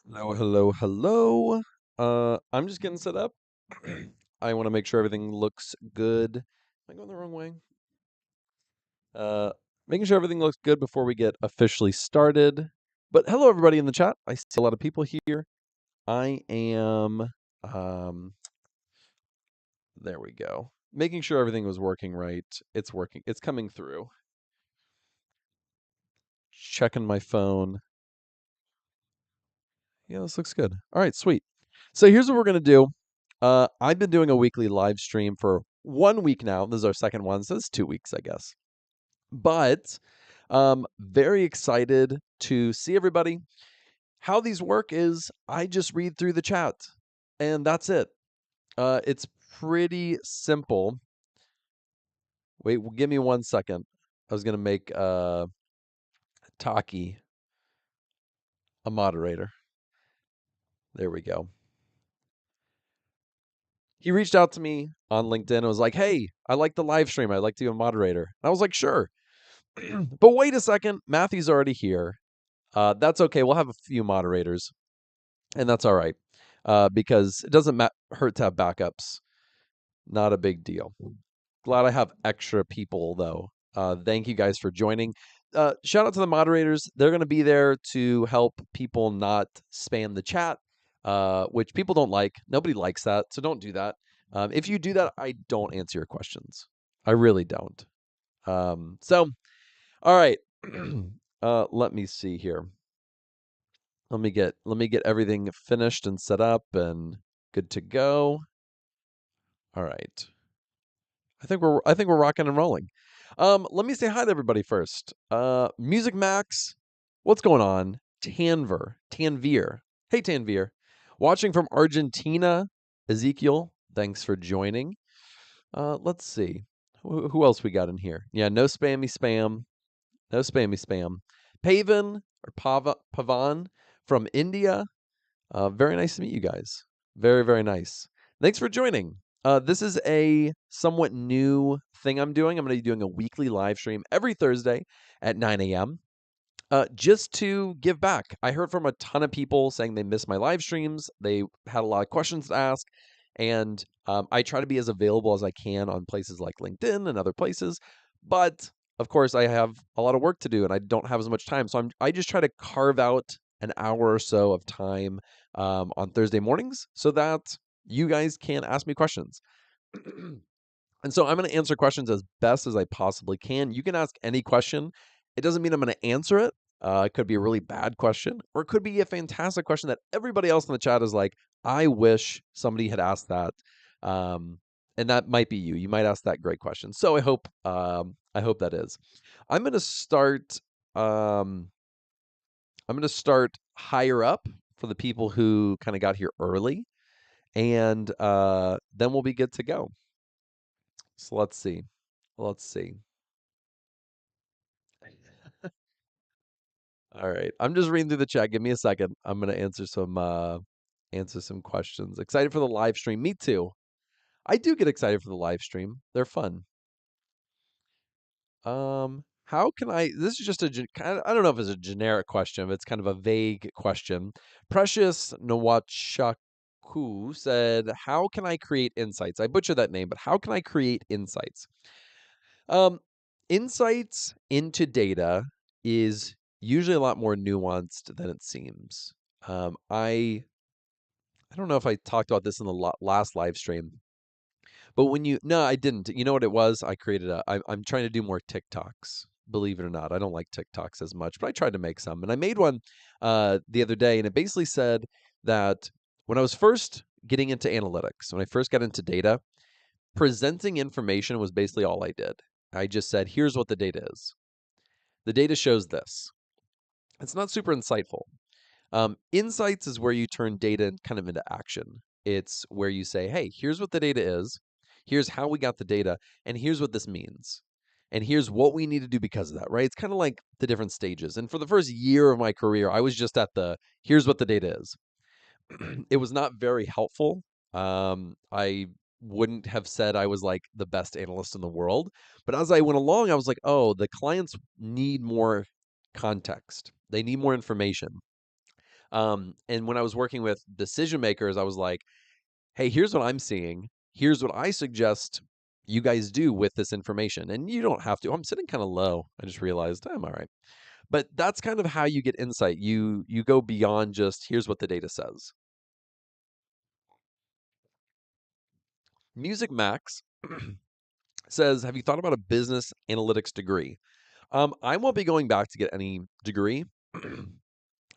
Hello, hello, hello. I'm just getting set up. I want to make sure everything looks good. Am I going the wrong way? Uh, Making sure everything looks good before we get officially started. But hello, everybody in the chat. I see a lot of people here. I am, um, there we go. Making sure everything was working right. It's working. It's coming through. Checking my phone. Yeah, this looks good. All right, sweet. So here's what we're gonna do. I've been doing a weekly live stream for 1 week now. This is our second one, so it's 2 weeks, I guess. But very excited to see everybody. How these work is I just read through the chat, and that's it. It's pretty simple. Wait, give me 1 second. I was gonna make Taki a moderator. There we go. He reached out to me on LinkedIn and was like, "Hey, I like the live stream. I'd like to be a moderator." And I was like, "Sure." But wait a second, Matthew's already here. That's okay. We'll have a few moderators, and that's all right because it doesn't hurt to have backups. Not a big deal. Glad I have extra people, though. Thank you guys for joining. Shout out to the moderators. They're going to be there to help people not spam the chat, which people don't like. Nobody likes that, so don't do that. If you do that, I don't answer your questions. I really don't. So, all right. Let me see here. Let me get everything finished and set up and good to go. All right. I think we're rocking and rolling. Let me say hi to everybody first. Music Max, what's going on? Tanvir. Hey Tanvir. Watching from Argentina, Ezekiel, thanks for joining. Let's see. Who else we got in here? Yeah, no spammy spam. No spammy spam. Pavan or Pavan from India. Very nice to meet you guys. Very, very nice. Thanks for joining. This is a somewhat new thing I'm doing. I'm going to be doing a weekly live stream every Thursday at 9 a.m. Just to give back. I heard from a ton of people saying they missed my live streams. They had a lot of questions to ask. And I try to be as available as I can on places like LinkedIn and other places. But of course, I have a lot of work to do and I don't have as much time. So I just try to carve out an hour or so of time on Thursday mornings so that you guys can ask me questions. And so I'm going to answer questions as best as I possibly can. You can ask any question. It doesn't mean I'm going to answer it. It could be a really bad question, or it could be a fantastic question that everybody else in the chat is like, I wish somebody had asked that. And that might be you. You might ask that great question. So I hope that is. I'm going to start. I'm going to start higher up for the people who kind of got here early, and then we'll be good to go. So let's see. Let's see. All right. I'm just reading through the chat. Give me a second. I'm gonna answer some questions. Excited for the live stream. Me too. I do get excited for the live stream. They're fun. How can I? This is just I don't know if it's a generic question, but it's kind of a vague question. Precious Nwachaku said, "How can I create insights?" I butchered that name, but how can I create insights? Insights into data is usually a lot more nuanced than it seems. I don't know if I talked about this in the last live stream, but no, I didn't. You know what it was? I'm trying to do more TikToks. Believe it or not, I don't like TikToks as much, but I tried to make some, and I made one the other day, and it basically said that when I was first getting into analytics, when I first got into data, presenting information was basically all I did. I just said, here's what the data is. The data shows this. It's not super insightful. Insights is where you turn data kind of into action. It's where you say, hey, here's what the data is, here's how we got the data, and here's what this means. And here's what we need to do because of that, right? It's kind of like the different stages. And for the first year of my career, I was just at here's what the data is. It was not very helpful. I wouldn't have said I was like the best analyst in the world. But as I went along, I was like, oh, the clients need more context. They need more information. And when I was working with decision makers, I was like, hey, here's what I'm seeing. Here's what I suggest you guys do with this information. And you don't have to. I'm sitting kind of low. I just realized I'm all right. But that's kind of how you get insight. You go beyond just here's what the data says. Music Max says, have you thought about a business analytics degree? I won't be going back to get any degree.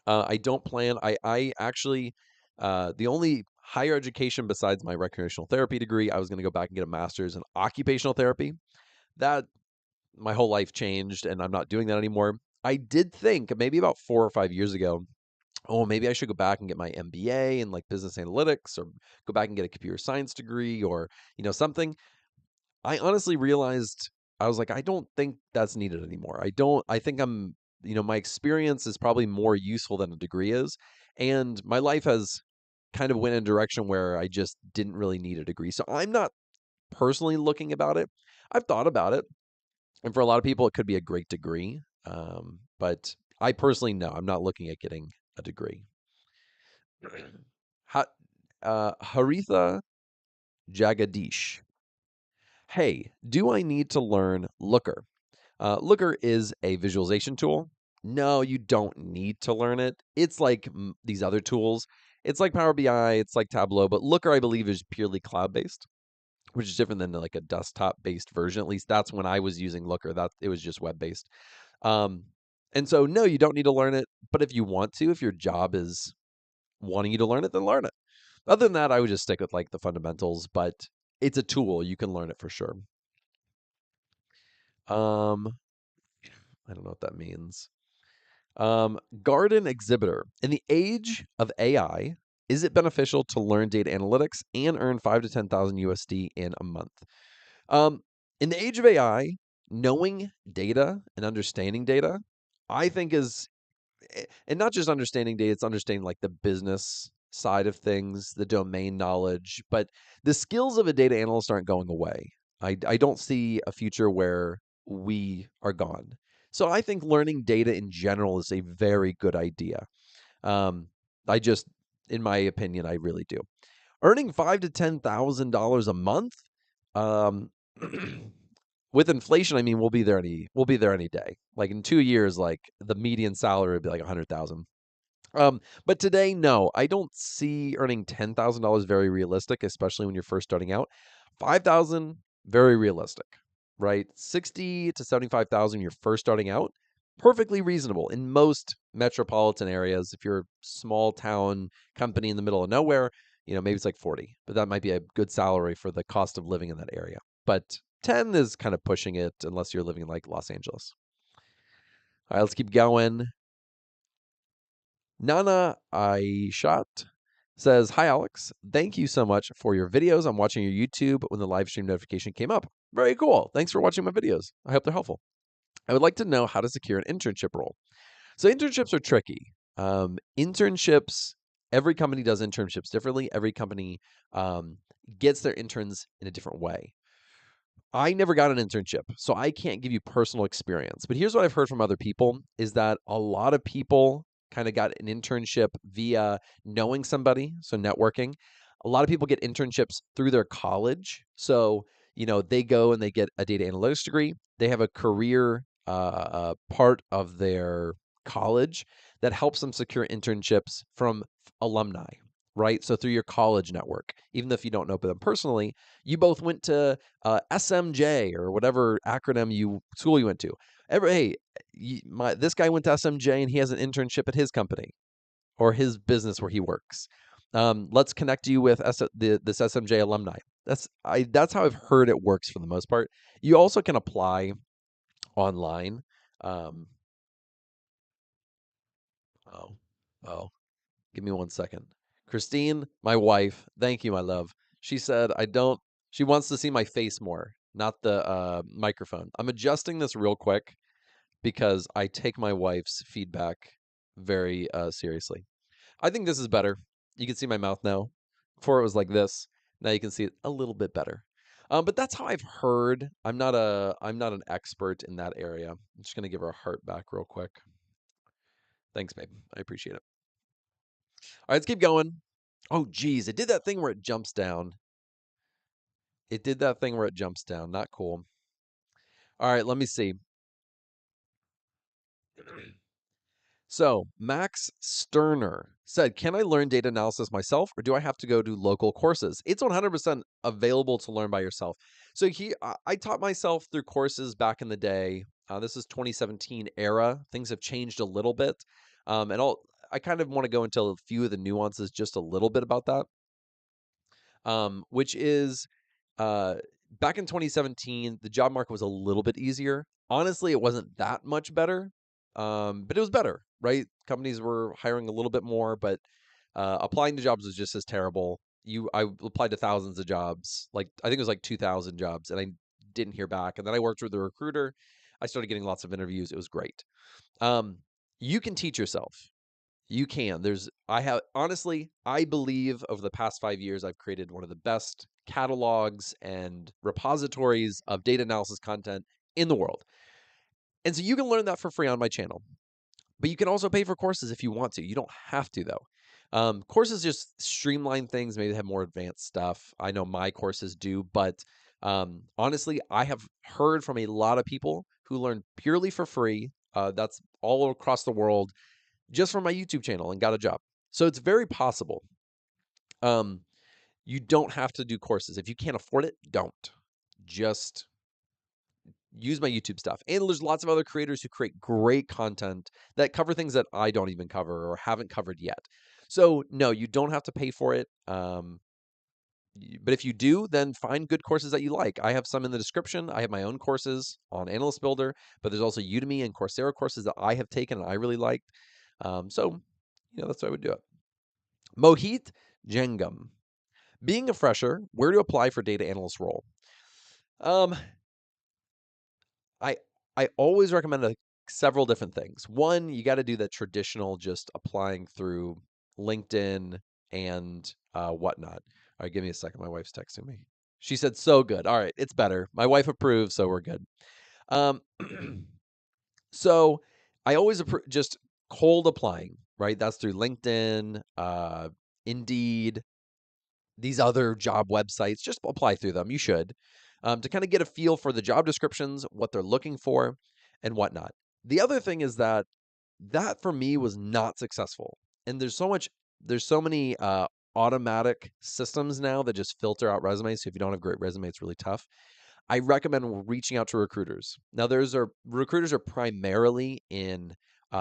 I don't plan. I actually, the only higher education besides my recreational therapy degree, I was going to go back and get a master's in occupational therapy. That my whole life changed, and I'm not doing that anymore. I did think maybe about 4 or 5 years ago, oh, maybe I should go back and get my MBA in like business analytics, or go back and get a computer science degree, or something. I honestly realized I was like, I don't think that's needed anymore. I think my experience is probably more useful than a degree is. And my life has kind of went in a direction where I just didn't really need a degree. So I'm not personally looking about it. I've thought about it. And for a lot of people, it could be a great degree. But I personally, no, I'm not looking at getting a degree. Haritha Jagadish. Hey, do I need to learn Looker? Looker is a visualization tool. No, you don't need to learn it. It's like these other tools. It's like Power BI, it's like Tableau, but Looker, I believe, is purely cloud-based, which is different than like a desktop-based version. At least that's when I was using Looker. That it was just web-based. Um, and so, no, you don't need to learn it. But if you want to, if your job is wanting you to learn it, then learn it. Other than that, I would just stick with like the fundamentals. But it's a tool; you can learn it for sure. Um, I don't know what that means. Garden exhibitor. In the age of AI, is it beneficial to learn data analytics and earn 5 to 10,000 USD in a month? Um, in the age of AI, knowing data and understanding data, I think is, and not just understanding data, it's understanding like the business side of things, the domain knowledge, but the skills of a data analyst aren't going away. I don't see a future where we are gone. So I think learning data in general is a very good idea. Um, I just, in my opinion, I really do. Earning $5 to $10,000 a month, um, with inflation, I mean, we'll be there any day. Like in 2 years, like the median salary would be like 100,000. But today, no, I don't see earning $10,000 very realistic, especially when you're first starting out. 5,000, very realistic, right? 60 to 75,000, you're first starting out, perfectly reasonable in most metropolitan areas. If you're a small town company in the middle of nowhere, maybe it's like 40, but that might be a good salary for the cost of living in that area. But 10 is kind of pushing it unless you're living in like Los Angeles. All right, let's keep going. Nana Aishat says, hi, Alex. Thank you so much for your videos. I'm watching your YouTube when the live stream notification came up. Very cool. Thanks for watching my videos. I hope they're helpful. I would like to know how to secure an internship role. So internships are tricky. Internships, every company does internships differently. Every company gets their interns in a different way. I never got an internship, so I can't give you personal experience. But here's what I've heard from other people is that a lot of people kind of got an internship via knowing somebody, so networking. A lot of people get internships through their college. So, they go and they get a data analytics degree. They have a career part of their college that helps them secure internships from alumni, right? So through your college network, even if you don't know them personally, you both went to SMJ or whatever school you went to. Hey, this guy went to SMJ and he has an internship at his company or his business where he works. Let's connect you with this SMJ alumni. That's how I've heard it works for the most part. You also can apply online. Um, oh, oh, Give me 1 second. Christine, my wife, thank you, my love. She said, she wants to see my face more, not the microphone. I'm adjusting this real quick because I take my wife's feedback very seriously. I think this is better. You can see my mouth now. Before it was like this. Now you can see it a little bit better. But that's how I've heard. I'm not an expert in that area. I'm just gonna give her a heart back real quick. Thanks, babe. I appreciate it. right, let's keep going. Oh, geez, it did that thing where it jumps down. It did that thing where it jumps down. Not cool. All right, let me see. So, Max Sterner said, "Can I learn data analysis myself, or do I have to go to local courses?" It's 100% available to learn by yourself. So I taught myself through courses back in the day. This is 2017 era. Things have changed a little bit, and I kind of want to go into a few of the nuances, just a little bit about that. Which is uh, back in 2017, the job market was a little bit easier. Honestly, it wasn't that much better, but it was better, right? Companies were hiring a little bit more, but applying to jobs was just as terrible. I applied to thousands of jobs, like I think it was like 2,000 jobs, and I didn't hear back. And then I worked with a recruiter. I started getting lots of interviews. It was great. Um, you can teach yourself. You can. I have honestly, I believe over the past 5 years, I've created one of the best catalogs and repositories of data analysis content in the world. And so you can learn that for free on my channel. But you can also pay for courses if you want to. You don't have to, though. Courses just streamline things, maybe have more advanced stuff. I know my courses do, but honestly, I have heard from a lot of people who learn purely for free. That's all across the world just from my YouTube channel and got a job. So it's very possible. Um, you don't have to do courses. If you can't afford it, don't. Just use my YouTube stuff. And there's lots of other creators who create great content that cover things that I don't even cover or haven't covered yet. So no, you don't have to pay for it. But if you do, then find good courses that you like. I have some in the description. I have my own courses on Analyst Builder, but there's also Udemy and Coursera courses that I have taken and I really liked. So, that's why I would do it. Mohit Jengam. Being a fresher, where to apply for data analyst role? Um, I I always recommend several different things. One, you got to do the traditional, just applying through LinkedIn and whatnot. All right, give me a second. My wife's texting me. She said, "So good." All right, it's better. My wife approves, so we're good. Um, so I always just cold applying, right? That's through LinkedIn, Indeed, these other job websites. Just apply through them. You should, to kind of get a feel for the job descriptions, what they're looking for, and whatnot. The other thing is that for me was not successful. And there's so many automatic systems now that just filter out resumes. So if you don't have a great resume, it's really tough. I recommend reaching out to recruiters. Now, recruiters are primarily in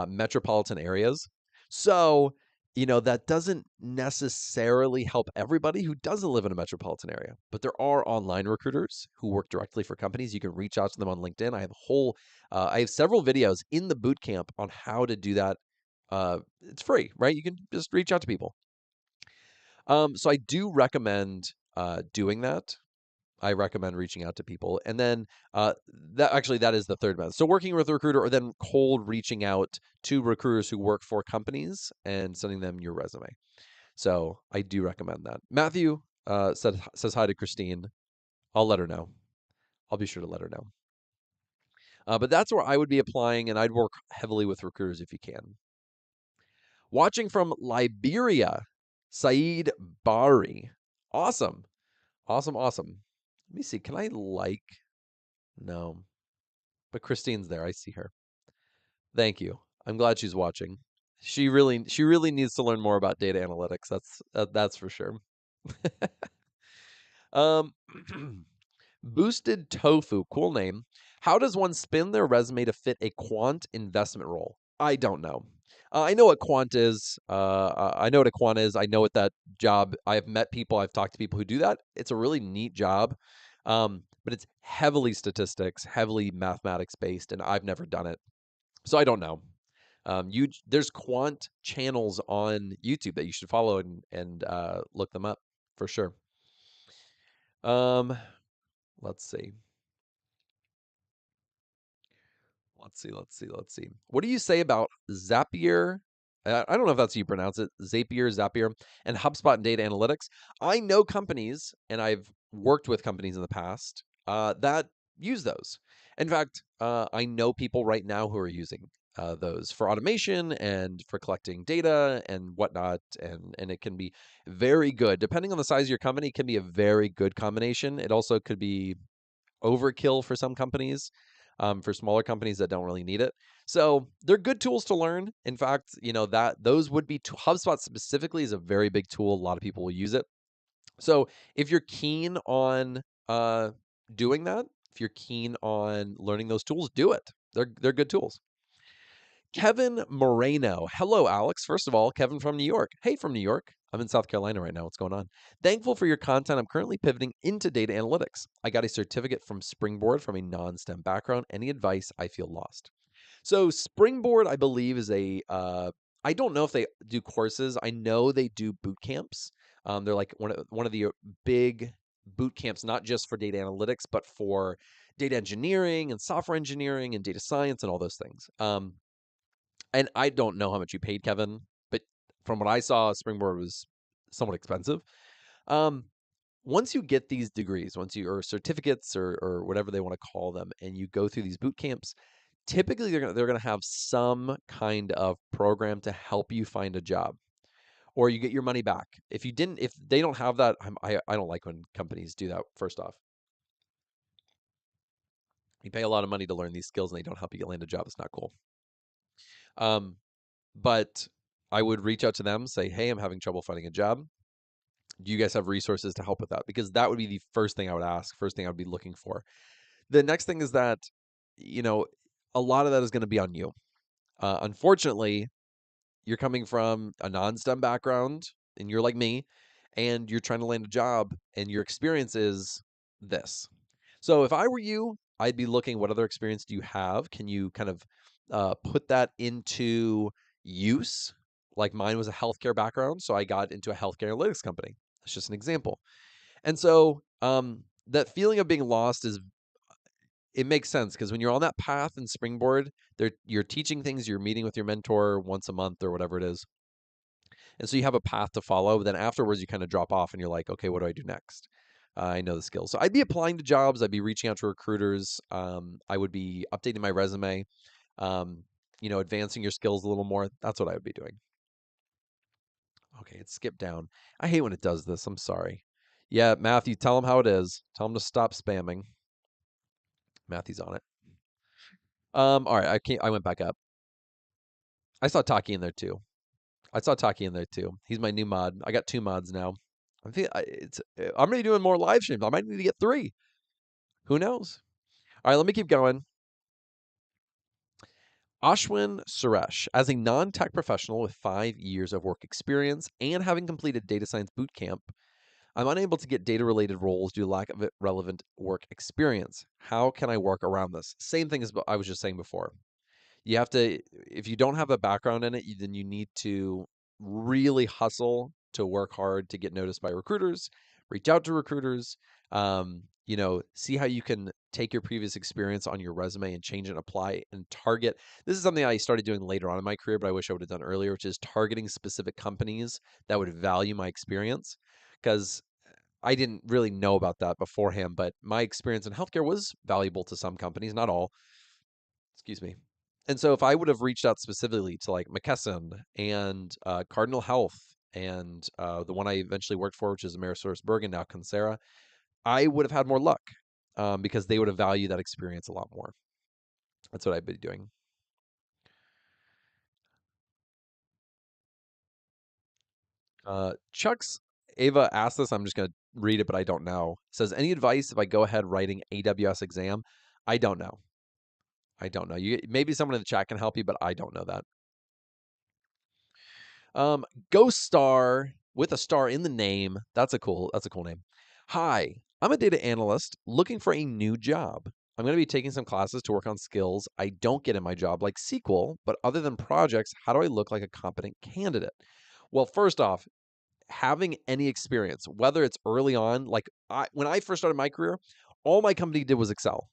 metropolitan areas, so that doesn't necessarily help everybody who doesn't live in a metropolitan area. But there are online recruiters who work directly for companies. You can reach out to them on LinkedIn. I have several videos in the boot camp on how to do that. It's free, right? You can just reach out to people. So I do recommend doing that. I recommend reaching out to people. And then that is the third method. So working with a recruiter or then cold reaching out to recruiters who work for companies and sending them your resume. So I do recommend that. Matthew says hi to Christine. I'll let her know. I'll be sure to let her know. But that's where I would be applying, and I'd work heavily with recruiters if you can. Watching from Liberia, Saeed Bari. Awesome. Awesome. Awesome. Let me see. Can I like? No. But Christine's there. I see her. Thank you. I'm glad she's watching. She really needs to learn more about data analytics. That's for sure. um, Boosted Tofu, cool name. How does one spin their resume to fit a quant investment role? I don't know. I know what quant is. I know what a quant is. I know what that job. I've met people. I've talked to people who do that. It's a really neat job, but it's heavily statistics, heavily mathematics based, and I've never done it. So I don't know. There's quant channels on YouTube that you should follow and look them up for sure. Let's see. Let's see. What do you say about Zapier? I don't know if that's how you pronounce it. Zapier, and HubSpot and data analytics. I know companies, and I've worked with companies in the past that use those. In fact, I know people right now who are using those for automation and for collecting data and whatnot, and it can be very good. Depending on the size of your company, it can be a very good combination. It also could be overkill for some companies, for smaller companies that don't really need it. So they're good tools to learn. In fact, that those would be HubSpot specifically is a very big tool. A lot of people will use it. So if you're keen on doing that, if you're keen on learning those tools, do it. They're good tools. Kevin Moreno. Hello, Alex. First of all, Kevin from New York. Hey, from New York. I'm in South Carolina right now. What's going on? Thankful for your content. I'm currently pivoting into data analytics. I got a certificate from Springboard from a non-STEM background. Any advice? I feel lost. So Springboard, I believe, is I don't know if they do courses. I know they do boot camps. They're like one of the big boot camps, not just for data analytics, but for data engineering and software engineering and data science and all those things. And I don't know how much you paid, Kevin, but from what I saw, Springboard was somewhat expensive. Um, Once you get these degrees, or certificates or whatever they want to call them, and you go through these boot camps, typically they're gonna have some kind of program to help you find a job, or you get your money back. If they don't have that, I don't like when companies do that. First off, you pay a lot of money to learn these skills, and they don't help you land a job. It's not cool. Um, but I would reach out to them, say, "Hey, I'm having trouble finding a job. Do you guys have resources to help with that?" Because that would be the first thing I would ask, first thing I would be looking for. The next thing is that, you know, a lot of that is going to be on you. Unfortunately, you're coming from a non-STEM background and you're like me and you're trying to land a job and your experience is this. So if I were you, I'd be looking, what other experience do you have? Can you kind of put that into use? Like mine was a healthcare background, so I got into a healthcare analytics company. That's just an example. And so that feeling of being lost it makes sense because when you're on that path in Springboard, you're teaching things, you're meeting with your mentor once a month or whatever it is. And so you have a path to follow. But then afterwards, you kind of drop off and you're like, okay, what do I do next? I know the skills. So I'd be applying to jobs. I'd be reaching out to recruiters. I would be updating my resume, um, advancing your skills a little more. That's what I would be doing. Okay, it skipped down. I hate when it does this. I'm sorry. Yeah, Matthew, tell him how it is. Tell him to stop spamming. Matthew's on it. All right, I went back up. I saw Taki in there too. He's my new mod. I got 2 mods now. I'm gonna be doing more live streams. I might need to get 3. Who knows? All right, let me keep going. Ashwin Suresh, as a non-tech professional with 5 years of work experience and having completed data science boot camp, I'm unable to get data-related roles due to lack of relevant work experience. How can I work around this? Same thing as I was just saying before. You have to, if you don't have a background in it, then you need to really hustle to work hard to get noticed by recruiters, reach out to recruiters, see how you can take your previous experience on your resume and change it and apply and target. This is something I started doing later on in my career, but I wish I would have done earlier, which is targeting specific companies that would value my experience. Because I didn't really know about that beforehand, but my experience in healthcare was valuable to some companies, not all. Excuse me. And so if I would have reached out specifically to like McKesson and Cardinal Health and the one I eventually worked for, which is AmerisourceBergen, now Coursera, I would have had more luck because they would have valued that experience a lot more. That's what I'd be doing. Chuck's Ava asked this. I'm just going to read it, but I don't know. It says, any advice if I go ahead writing AWS exam? I don't know. Maybe someone in the chat can help you, but I don't know that. Ghost Star with a star in the name. That's a cool name. Hi, I'm a data analyst looking for a new job. I'm going to be taking some classes to work on skills I don't get in my job, like SQL, but other than projects, how do I look like a competent candidate? Well, first off, having any experience, whether it's early on, like when I first started my career, all my company did was Excel.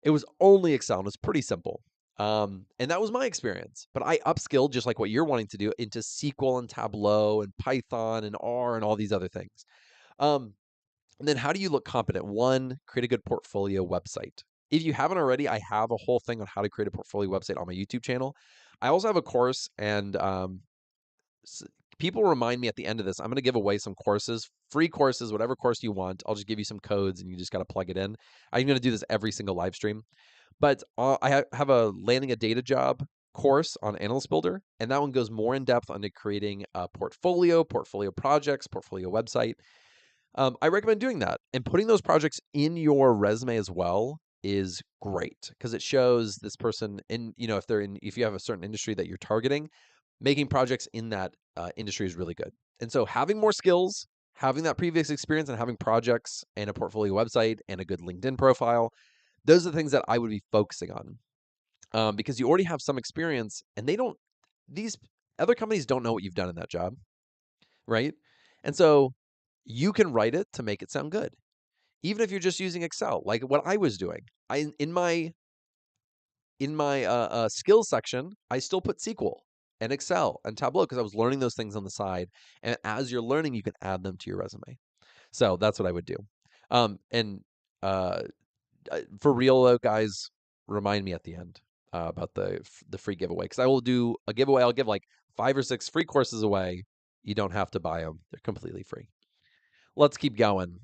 It was only Excel, and it was pretty simple. And that was my experience. But I upskilled, just like what you're wanting to do, into SQL and Tableau and Python and R and all these other things. And then how do you look competent? One, create a good portfolio website. If you haven't already, I have a whole thing on how to create a portfolio website on my YouTube channel. I also have a course, and people remind me at the end of this, I'm going to give away some courses, free courses, whatever course you want. I'll just give you some codes, and you just got to plug it in. I'm going to do this every single live stream. But I have a landing a data job course on Analyst Builder, and that one goes more in depth onto creating a portfolio projects, portfolio website. I recommend doing that, and putting those projects in your resume as well is great because it shows this person in, if you have a certain industry that you're targeting, making projects in that industry is really good. And so having more skills, having that previous experience, and having projects and a portfolio website and a good LinkedIn profile, those are the things that I would be focusing on, because you already have some experience, and these other companies don't know what you've done in that job, right? And so you can write it to make it sound good, even if you're just using Excel, like what I was doing. In my skills section, I still put SQL and Excel and Tableau because I was learning those things on the side. And as you're learning, you can add them to your resume. So that's what I would do. And for real though, guys, remind me at the end about the free giveaway, because I will do a giveaway. I'll give like 5 or 6 free courses away. You don't have to buy them; they're completely free. Let's keep going.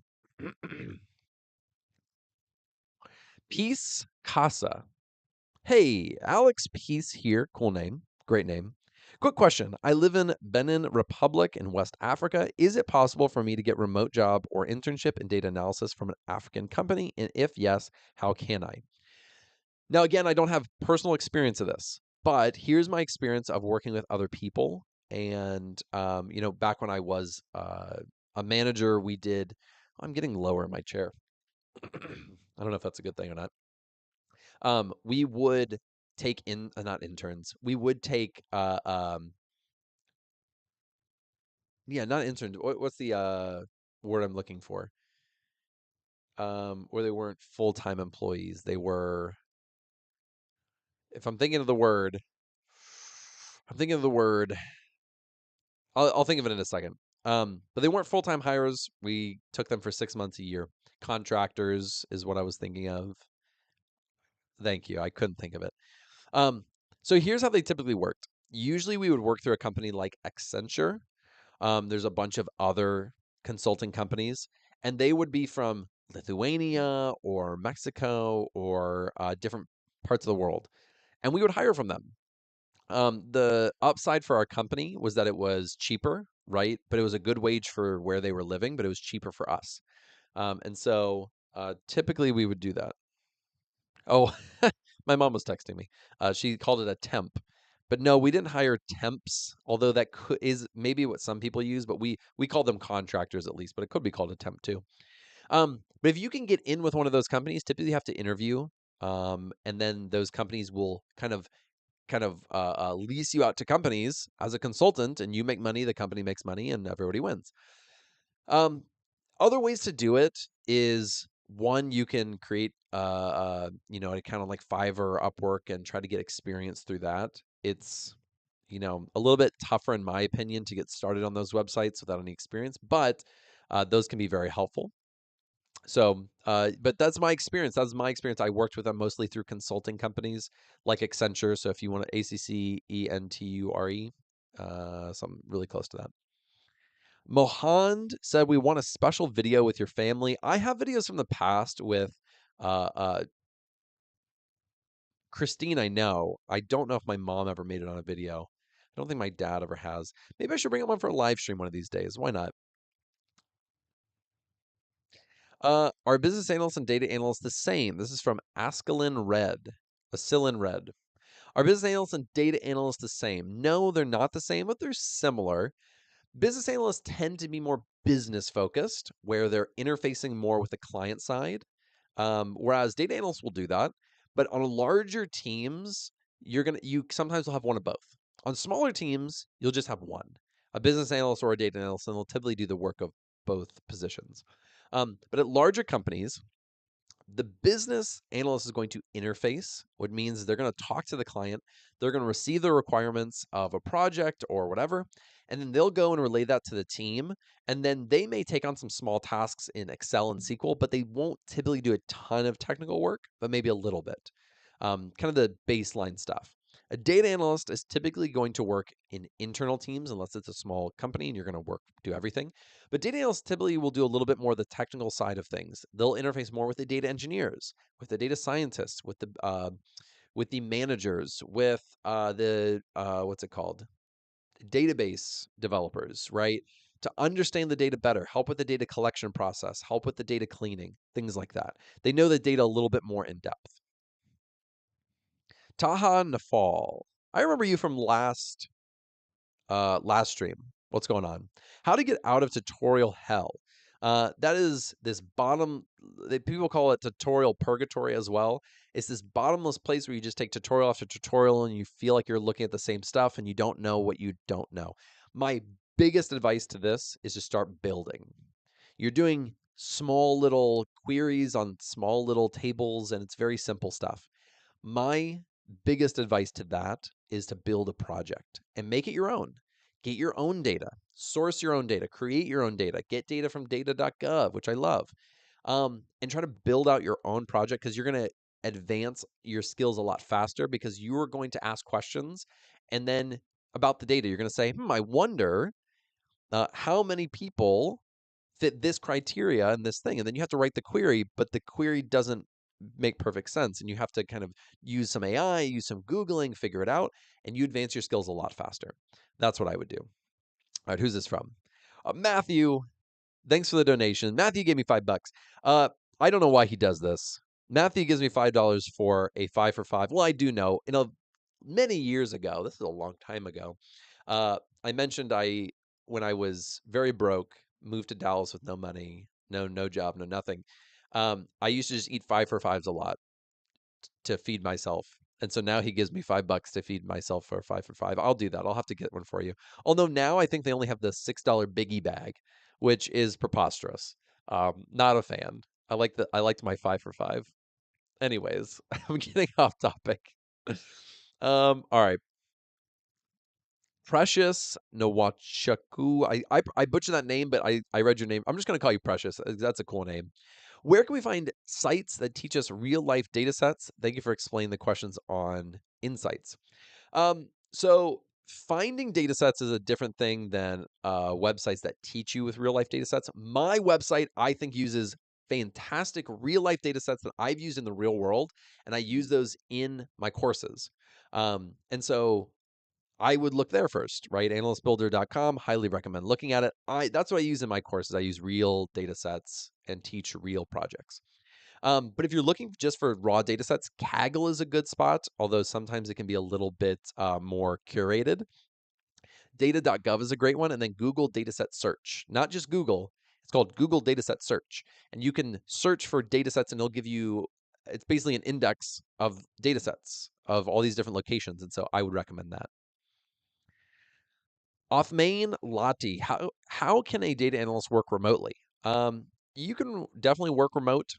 Peace Casa. Hey, Alex Peace here. Cool name. Great name. Quick question. I live in Benin Republic in West Africa. Is it possible for me to get remote job or internship in data analysis from an African company? And if yes, how can I? Now, again, I don't have personal experience of this, but here's my experience of working with other people. And, back when I was a manager, I'm getting lower in my chair. I don't know if that's a good thing or not. We would take not interns. We would take yeah, not interns. What's the word I'm looking for? Where they weren't full-time employees. They were, if I'm thinking of the word, I'm thinking of the word. I'll think of it in a second. But they weren't full-time hires. We took them for 6 months a year. Contractors is what I was thinking of. Thank you. I couldn't think of it. So here's how they typically worked. Usually we would work through a company like Accenture. There's a bunch of other consulting companies, and they would be from Lithuania or Mexico or different parts of the world, and we would hire from them. The upside for our company was that it was cheaper, right? But it was a good wage for where they were living, but it was cheaper for us. And so typically we would do that. Oh, my mom was texting me. She called it a temp. But no, we didn't hire temps, although is maybe what some people use, but we call them contractors at least, but it could be called a temp too. But if you can get in with one of those companies, typically you have to interview, and then those companies will kind of lease you out to companies as a consultant, and you make money, the company makes money, and everybody wins. Um, Other ways to do it is, one, you can create an account on like Fiverr or Upwork and try to get experience through that. It's a little bit tougher in my opinion to get started on those websites without any experience, but those can be very helpful. So, but that's my experience. That's my experience. I worked with them mostly through consulting companies like Accenture. So if you want to ACCENTURE, something really close to that. Mohand said, we want a special video with your family. I have videos from the past with Christine, I know. I don't know if my mom ever made it on a video. I don't think my dad ever has. Maybe I should bring up one for a live stream one of these days. Why not? Are business analysts and data analysts the same? This is from Askelin Red. Askelin Red. Are business analysts and data analysts the same? No, they're not the same, but they're similar. Business analysts tend to be more business focused, where they're interfacing more with the client side, whereas data analysts will do that. But on larger teams, you sometimes will have one of both. On smaller teams, you'll just have one, a business analyst or a data analyst, and they'll typically do the work of both positions. But at larger companies, The business analyst is going to interface, which means they're going to talk to the client. They're going to receive the requirements of a project or whatever, and then they'll go and relay that to the team. And then they may take on some small tasks in Excel and SQL, but they won't typically do a ton of technical work, but maybe a little bit. Kind of the baseline stuff. A data analyst is typically going to work in internal teams unless it's a small company and you're going to do everything. But data analysts typically will do a little bit more of the technical side of things. They'll interface more with the data engineers, with the data scientists, with the managers, with the what's it called, database developers, right? To understand the data better, help with the data collection process, help with the data cleaning, things like that. They know the data a little bit more in depth. Taha Nafal, I remember you from last stream. What's going on? How to get out of tutorial hell. That is this people call it tutorial purgatory as well. It's this bottomless place where you just take tutorial after tutorial and you feel like you're looking at the same stuff and you don't know what you don't know. My biggest advice to this is to start building. You're doing small little queries on small little tables and it's very simple stuff. My biggest advice to that is to build a project and make it your own. Get your own data, source your own data, create your own data, get data from data.gov, which I love, and try to build out your own project because you're going to advance your skills a lot faster because you are going to ask questions and then about the data. You're going to say, I wonder how many people fit this criteria and this thing. And then you have to write the query, but the query doesn't make perfect sense. And you have to kind of use some AI, use some Googling, figure it out, and you advance your skills a lot faster. That's what I would do. All right, who's this from? Matthew, thanks for the donation. Matthew gave me $5. I don't know why he does this. Matthew gives me $5 for a 5 for 5. Well, I do know. Many years ago, this is a long time ago, I mentioned when I was very broke, moved to Dallas with no money, no job, no nothing. I used to just eat 5 for 5s a lot to feed myself. And so now he gives me $5 to feed myself for a 5 for 5. I'll do that. I'll have to get one for you. Although now I think they only have the $6 biggie bag, which is preposterous. Not a fan. I liked my 5 for 5. Anyways, I'm getting off topic. All right. Precious Nowachaku. I butchered that name, but I read your name. I'm just going to call you Precious. That's a cool name. Where can we find sites that teach us real life data sets? Thank you for explaining the questions on insights. So finding data sets is a different thing than websites that teach you with real life data sets. My website, I think, uses fantastic real life data sets that I've used in the real world, and I use those in my courses. And so I would look there first, right? Analystbuilder.com, highly recommend looking at it. That's what I use in my courses. I use real data sets and teach real projects. But if you're looking just for raw data sets, Kaggle is a good spot, although sometimes it can be a little bit more curated. Data.gov is a great one, and then Google Dataset Search. Not just Google, it's called Google Dataset Search. And you can search for data sets, and it'll give you, it's basically an index of data sets of all these different locations. And so I would recommend that. Othmain Lati, how can a data analyst work remotely? You can definitely work remote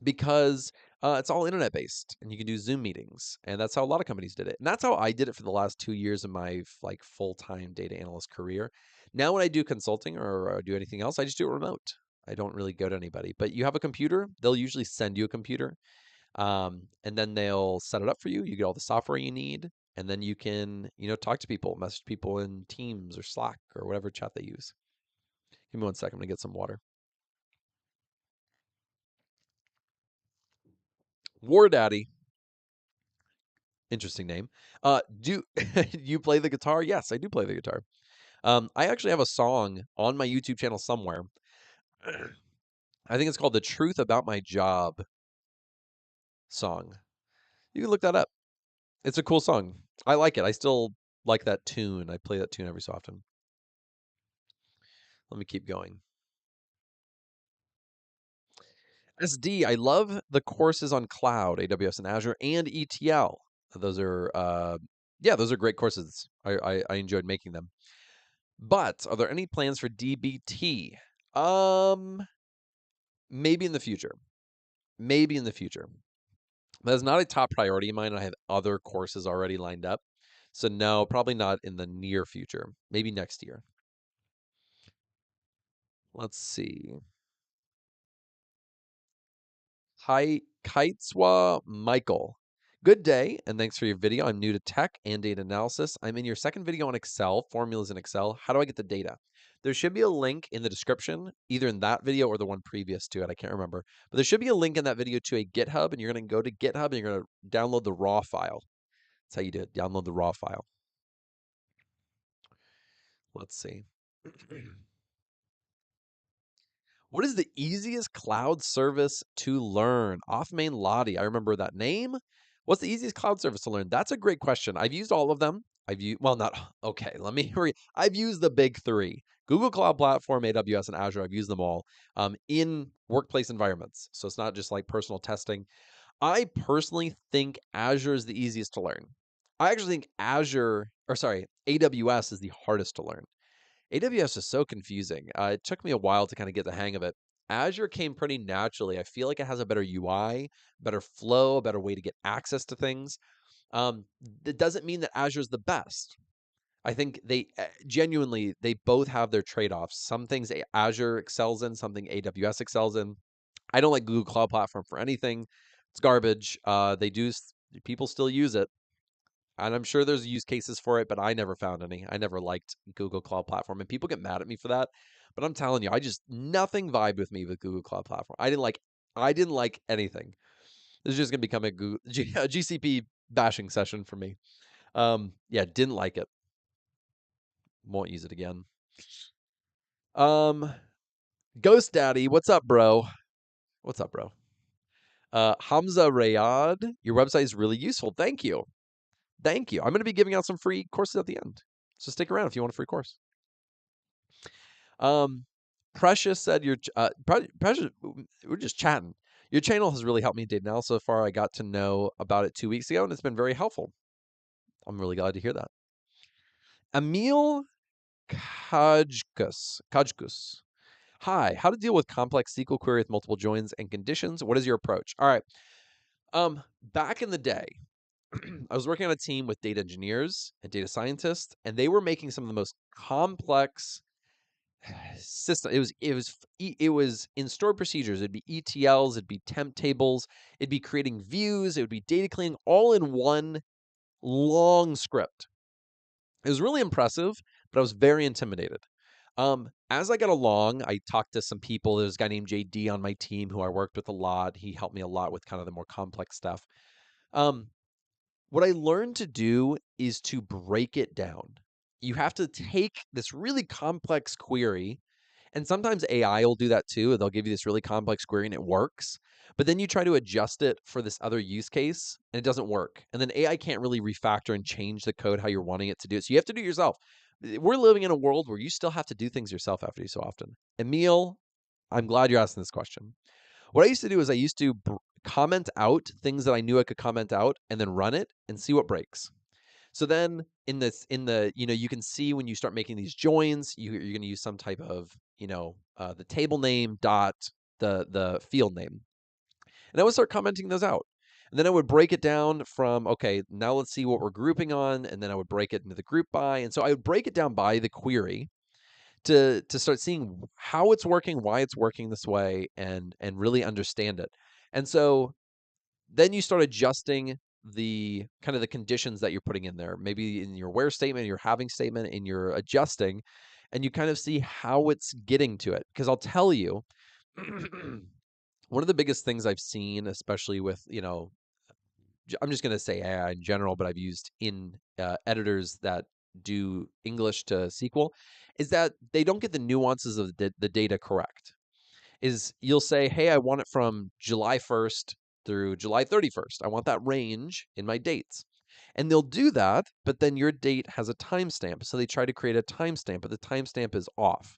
because it's all internet based and you can do Zoom meetings, and that's how a lot of companies did it. And that's how I did it for the last 2 years of my full-time data analyst career. Now when I do consulting or do anything else, I just do it remote. I don't really go to anybody. But you have a computer, they'll usually send you a computer. And then they'll set it up for you. You get all the software you need, and then you can, talk to people, message people in Teams or Slack or whatever chat they use. Give me 1 second to get some water. War Daddy, interesting name. Do you play the guitar? Yes, I do play the guitar. I actually have a song on my YouTube channel somewhere. I think it's called "The Truth About My Job" song. You can look that up. It's a cool song. I like it. I still like that tune. I play that tune every so often. Let me keep going. SD, I love the courses on cloud, AWS and Azure, and ETL. Those are, those are great courses. I enjoyed making them. But are there any plans for DBT? Maybe in the future. maybe in the future. But it's not a top priority of mine. I have other courses already lined up. So no, probably not in the near future. Maybe next year. Let's see. Hi, Kiteswa Michael. Good day, and thanks for your video. I'm new to tech and data analysis. I'm in your second video on Excel, formulas in Excel. How do I get the data? There should be a link in the description, either in that video or the one previous to it. I can't remember. But there should be a link in that video to a GitHub, and you're going to go to GitHub and you're going to download the raw file. That's how you do it. Download the raw file. Let's see. What is the easiest cloud service to learn? Off main Lottie. I remember that name. What's the easiest cloud service to learn? That's a great question. I've used all of them. Well, not okay. Let me hurry. I've used the big three: Google Cloud Platform, AWS, and Azure. I've used them all in workplace environments. So it's not just like personal testing. I personally think Azure is the easiest to learn. I actually think AWS is the hardest to learn. AWS is so confusing. It took me a while to kind of get the hang of it. Azure came pretty naturally. I feel like it has a better UI, better flow, a better way to get access to things. That doesn't mean that Azure is the best. I think they genuinely, they both have their trade-offs. Some things Azure excels in, something AWS excels in. I don't like Google Cloud Platform for anything. It's garbage. People still use it. And I'm sure there's use cases for it, but I never found any. I never liked Google Cloud Platform, and people get mad at me for that. But I'm telling you, nothing vibed with me with Google Cloud Platform. I didn't like anything. This is just gonna become a GCP bashing session for me. Yeah, didn't like it. Won't use it again. Ghost Daddy, what's up, bro? What's up, bro? Hamza Rayad, your website is really useful. Thank you. Thank you. I'm going to be giving out some free courses at the end. So stick around if you want a free course. Precious said Precious, we're just chatting. Your channel has really helped me date now. So far, I got to know about it 2 weeks ago, and it's been very helpful. I'm really glad to hear that. Emil Kajkus. Hi, how to deal with complex SQL query with multiple joins and conditions? What is your approach? All right. Back in the day, I was working on a team with data engineers and data scientists, and they were making some of the most complex system. It was in stored procedures. It'd be ETLs, it'd be temp tables, it'd be creating views, it would be data cleaning, all in one long script. It was really impressive, but I was very intimidated. As I got along, I talked to some people. There's a guy named JD on my team who I worked with a lot. He helped me a lot with kind of the more complex stuff. What I learned to do is to break it down. You have to take this really complex query, and sometimes AI will do that too. They'll give you this really complex query and it works, but then you try to adjust it for this other use case and it doesn't work. And then AI can't really refactor and change the code how you're wanting it to do it. So you have to do it yourself. We're living in a world where you still have to do things yourself after you so often. Emil, I'm glad you're asking this question. What I used to do is I used to comment out things that I knew I could comment out and then run it and see what breaks. So then you can see when you start making these joins, you're going to use some type of, the table name dot the field name. And I would start commenting those out. And then I would break it down from, okay, now let's see what we're grouping on. And then I would break it into the group by. And so I would break it down by the query to start seeing how it's working, why it's working this way, and really understand it. And so then you start adjusting the kind of the conditions that you're putting in there, maybe in your where statement, your having statement, and you're adjusting, and you kind of see how it's getting to it. Because I'll tell you, one of the biggest things I've seen, especially with, I'm just going to say AI in general, but I've used in editors that do English to SQL, is that they don't get the nuances of the data correct. Is you'll say, hey, I want it from July 1st through July 31st. I want that range in my dates. And they'll do that, but then your date has a timestamp. So they try to create a timestamp, but the timestamp is off,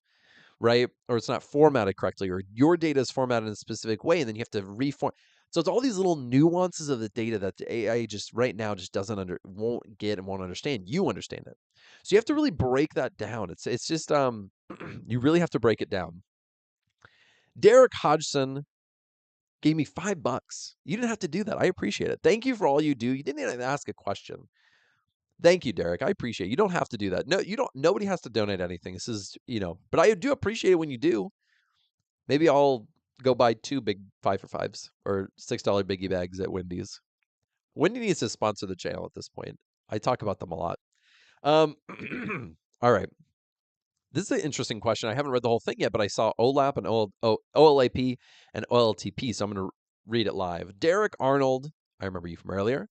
right? Or it's not formatted correctly, or your data is formatted in a specific way, and then you have to reform. So it's all these little nuances of the data that the AI just right now just won't get and won't understand. You understand it. So you have to really break that down. It's just you really have to break it down. Derek Hodgson gave me $5. You didn't have to do that. I appreciate it. Thank you for all you do. You didn't even ask a question. Thank you, Derek. I appreciate it. You don't have to do that. No, you don't. Nobody has to donate anything. This is, but I do appreciate it when you do. Maybe I'll go buy 2 big 5 for 5s or $6 biggie bags at Wendy's. Wendy needs to sponsor the channel at this point. I talk about them a lot. All right. This is an interesting question. I haven't read the whole thing yet, but I saw OLAP and OLAP and OLTP, so I'm going to read it live. Derek Arnold, I remember you from earlier.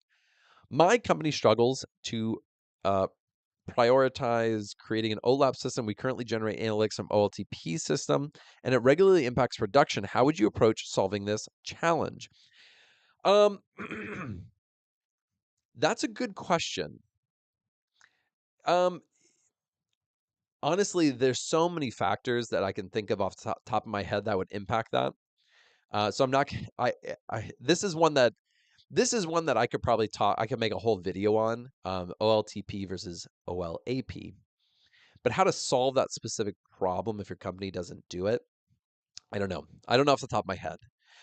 My company struggles to prioritize creating an OLAP system. We currently generate analytics from OLTP system, and it regularly impacts production. How would you approach solving this challenge? That's a good question. Honestly, there's so many factors that I can think of off the top of my head that would impact that. So I'm not. This is one that I could probably talk. I could make a whole video on OLTP versus OLAP. But how to solve that specific problem if your company doesn't do it, I don't know. I don't know off the top of my head.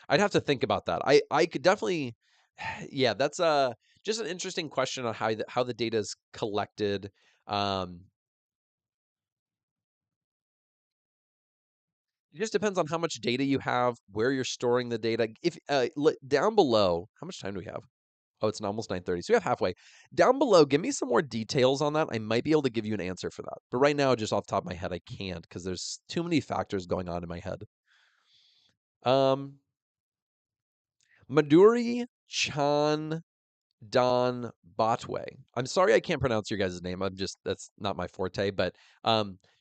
I'd have to think about that. I could definitely, yeah. That's just an interesting question on how the data is collected. It just depends on how much data you have, where you're storing the data. If down below, how much time do we have? Oh, it's almost 9:30, so we have halfway. Down below, give me some more details on that. I might be able to give you an answer for that. But right now, just off the top of my head, I can't because there's too many factors going on in my head. Maduri Chan Don Botway. I'm sorry I can't pronounce your guys' name. That's not my forte, but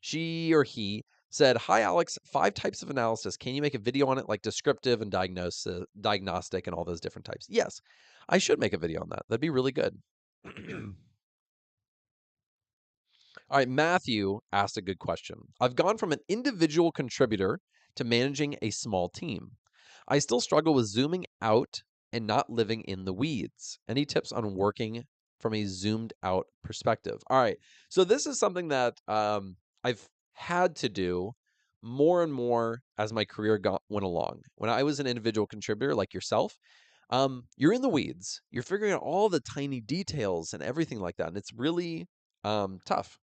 she or he said, "Hi Alex, 5 types of analysis. Can you make a video on it, like descriptive and diagnostic and all those different types?" Yes, I should make a video on that. That'd be really good. All right, Matthew asked a good question. I've gone from an individual contributor to managing a small team. I still struggle with zooming out and not living in the weeds. Any tips on working from a zoomed out perspective? All right, so this is something that I've had to do more and more as my career went along. When I was an individual contributor like yourself, you're in the weeds. You're figuring out all the tiny details and everything like that, and it's really tough.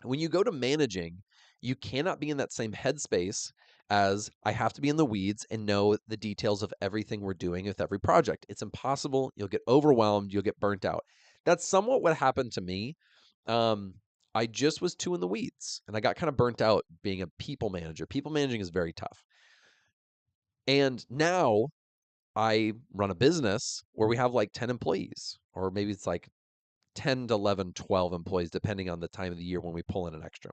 When you go to managing, you cannot be in that same headspace as I have to be in the weeds and know the details of everything we're doing with every project. It's impossible. You'll get overwhelmed. You'll get burnt out. That's somewhat what happened to me. I just was too in the weeds and I got kind of burnt out being a people manager. People managing is very tough. And now I run a business where we have like 10 employees, or maybe it's like 10 to 11, 12 employees, depending on the time of the year when we pull in an extra.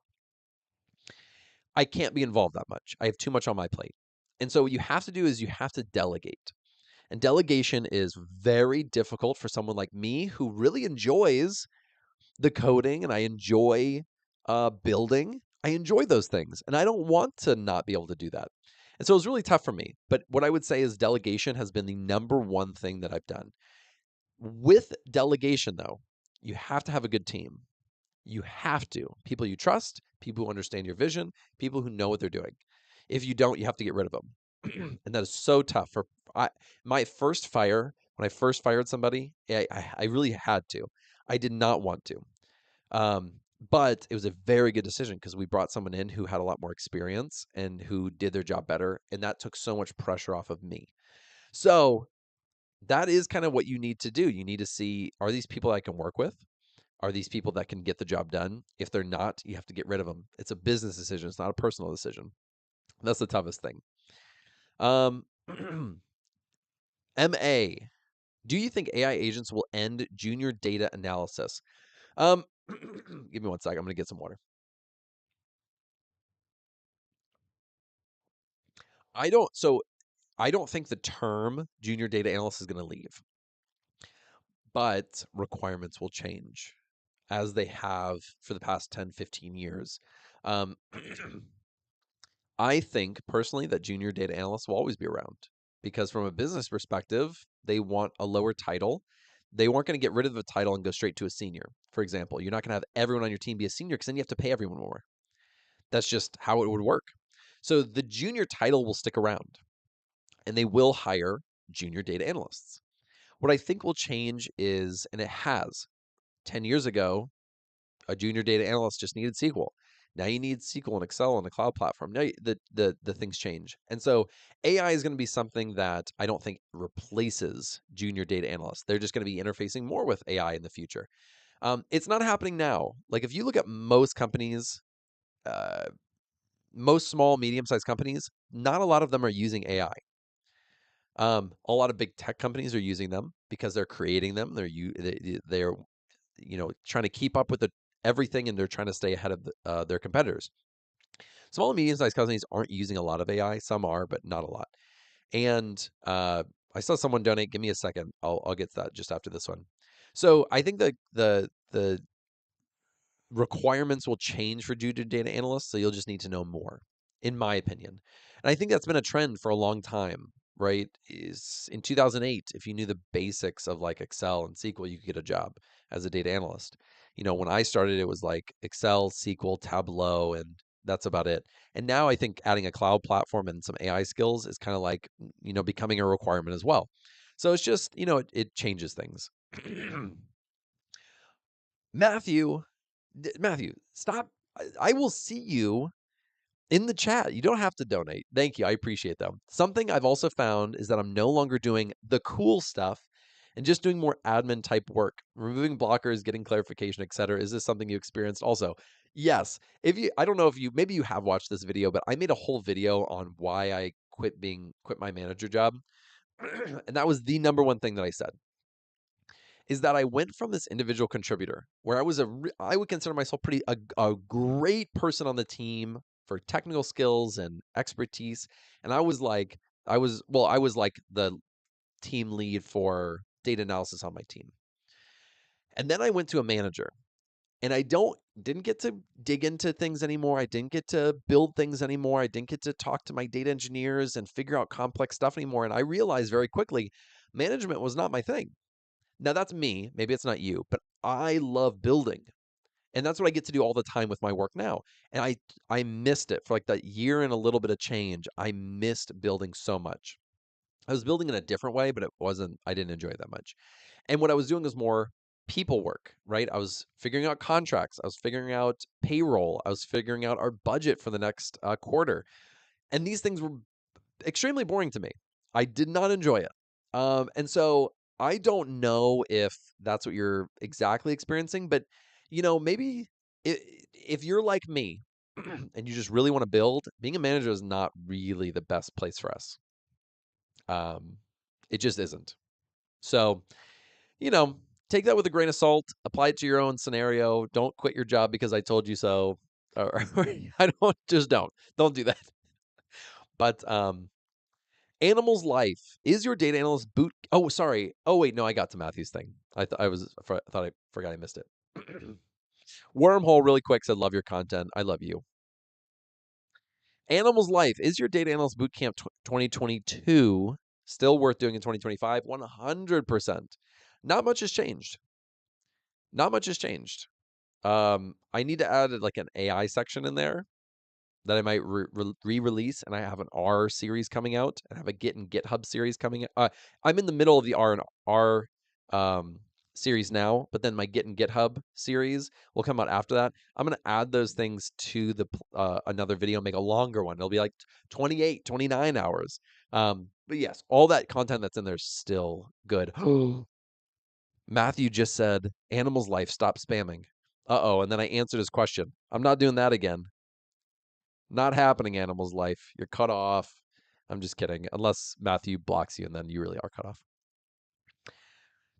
I can't be involved that much. I have too much on my plate. And so what you have to do is you have to delegate. And delegation is very difficult for someone like me who really enjoys the coding and I enjoy building. I enjoy those things and I don't want to not be able to do that. And so it was really tough for me. But what I would say is delegation has been the number one thing that I've done. With delegation, though, you have to have a good team. You have to. People you trust, people who understand your vision, people who know what they're doing. If you don't, you have to get rid of them. And that is so tough. My first fire, when I first fired somebody, I really had to. I did not want to. But it was a very good decision because we brought someone in who had a lot more experience and who did their job better. And that took so much pressure off of me. So that is kind of what you need to do. You need to see, are these people I can work with? Are these people that can get the job done? If they're not, you have to get rid of them. It's a business decision. It's not a personal decision. That's the toughest thing. MA, do you think AI agents will end junior data analysis? Give me one sec. I'm going to get some water. I don't think the term junior data analyst is going to leave, but requirements will change as they have for the past 10, 15 years. I think personally that junior data analysts will always be around because from a business perspective, they want a lower title. They weren't going to get rid of the title and go straight to a senior. For example, you're not going to have everyone on your team be a senior because then you have to pay everyone more. That's just how it would work. So the junior title will stick around. and they will hire junior data analysts. What I think will change is, and it has, 10 years ago, a junior data analyst just needed SQL. Now you need SQL and Excel on the cloud platform. Now the things change. And so AI is going to be something that I don't think replaces junior data analysts. They're just going to be interfacing more with AI in the future. It's not happening now. Like if you look at most companies, most small, medium-sized companies, not a lot of them are using AI. A lot of big tech companies are using them because they're creating them. They're trying to keep up with everything, and they're trying to stay ahead of their competitors. Small and medium-sized companies aren't using a lot of AI. Some are, but not a lot. And I saw someone donate. Give me a second. I'll get to that just after this one. So I think the requirements will change for junior data analysts, so you'll just need to know more, in my opinion. And I think that's been a trend for a long time, right? Is in 2008, if you knew the basics of like Excel and SQL, you could get a job as a data analyst. When I started, it was like Excel, SQL, Tableau, and that's about it. And now I think adding a cloud platform and some AI skills is kind of like, becoming a requirement as well. So it's just, it changes things. Matthew, stop. I will see you in the chat. You don't have to donate. Thank you. I appreciate them. Something I've also found is that I'm no longer doing the cool stuff and just doing more admin type work, removing blockers, getting clarification, etc. Is this something you experienced also? Yes. I don't know if maybe you have watched this video, but I made a whole video on why I quit my manager job. And that was the number one thing that I said. Is that I went from this individual contributor where I would consider myself a great person on the team for technical skills and expertise. And I was like the team lead for data analysis on my team. And then I went to a manager, and I didn't get to dig into things anymore. I didn't get to build things anymore. I didn't get to talk to my data engineers and figure out complex stuff anymore. And I realized very quickly, management was not my thing. Now that's me, maybe it's not you, but I love building. And that's what I get to do all the time with my work now. And I missed it for like that year and a little bit of change. I missed building so much. I was building in a different way, but I didn't enjoy it that much. And what I was doing was more people work, right? I was figuring out contracts. I was figuring out payroll. I was figuring out our budget for the next quarter. And these things were extremely boring to me. I did not enjoy it. And so I don't know if that's what you're exactly experiencing, but maybe if you're like me and you just really want to build, being a manager is not really the best place for us. It just isn't. So, take that with a grain of salt, apply it to your own scenario. Don't quit your job because I told you so. Or don't do that. But Animal's Life is your data analyst boot. Oh, sorry. Oh, wait. No, I got to Matthew's thing. I thought I forgot I missed it. Wormhole, really quick, said, love your content. I love you. Animal's Life is your data analyst bootcamp 2022 still worth doing in 2025? 100%. Not much has changed. Not much has changed. I need to add like an AI section in there that I might re-release, and I have an R series coming out, and I have a Git and GitHub series coming out. I'm in the middle of the R series now, but then my Git and GitHub series will come out after that. I'm going to add those things to the another video, make a longer one. It'll be like 28, 29 hours. But yes, all that content that's in there is still good. Matthew just said, Animal's Life, stop spamming. Uh-oh, and then I answered his question. I'm not doing that again. Not happening, Animal's Life. You're cut off. I'm just kidding. Unless Matthew blocks you, and then you really are cut off.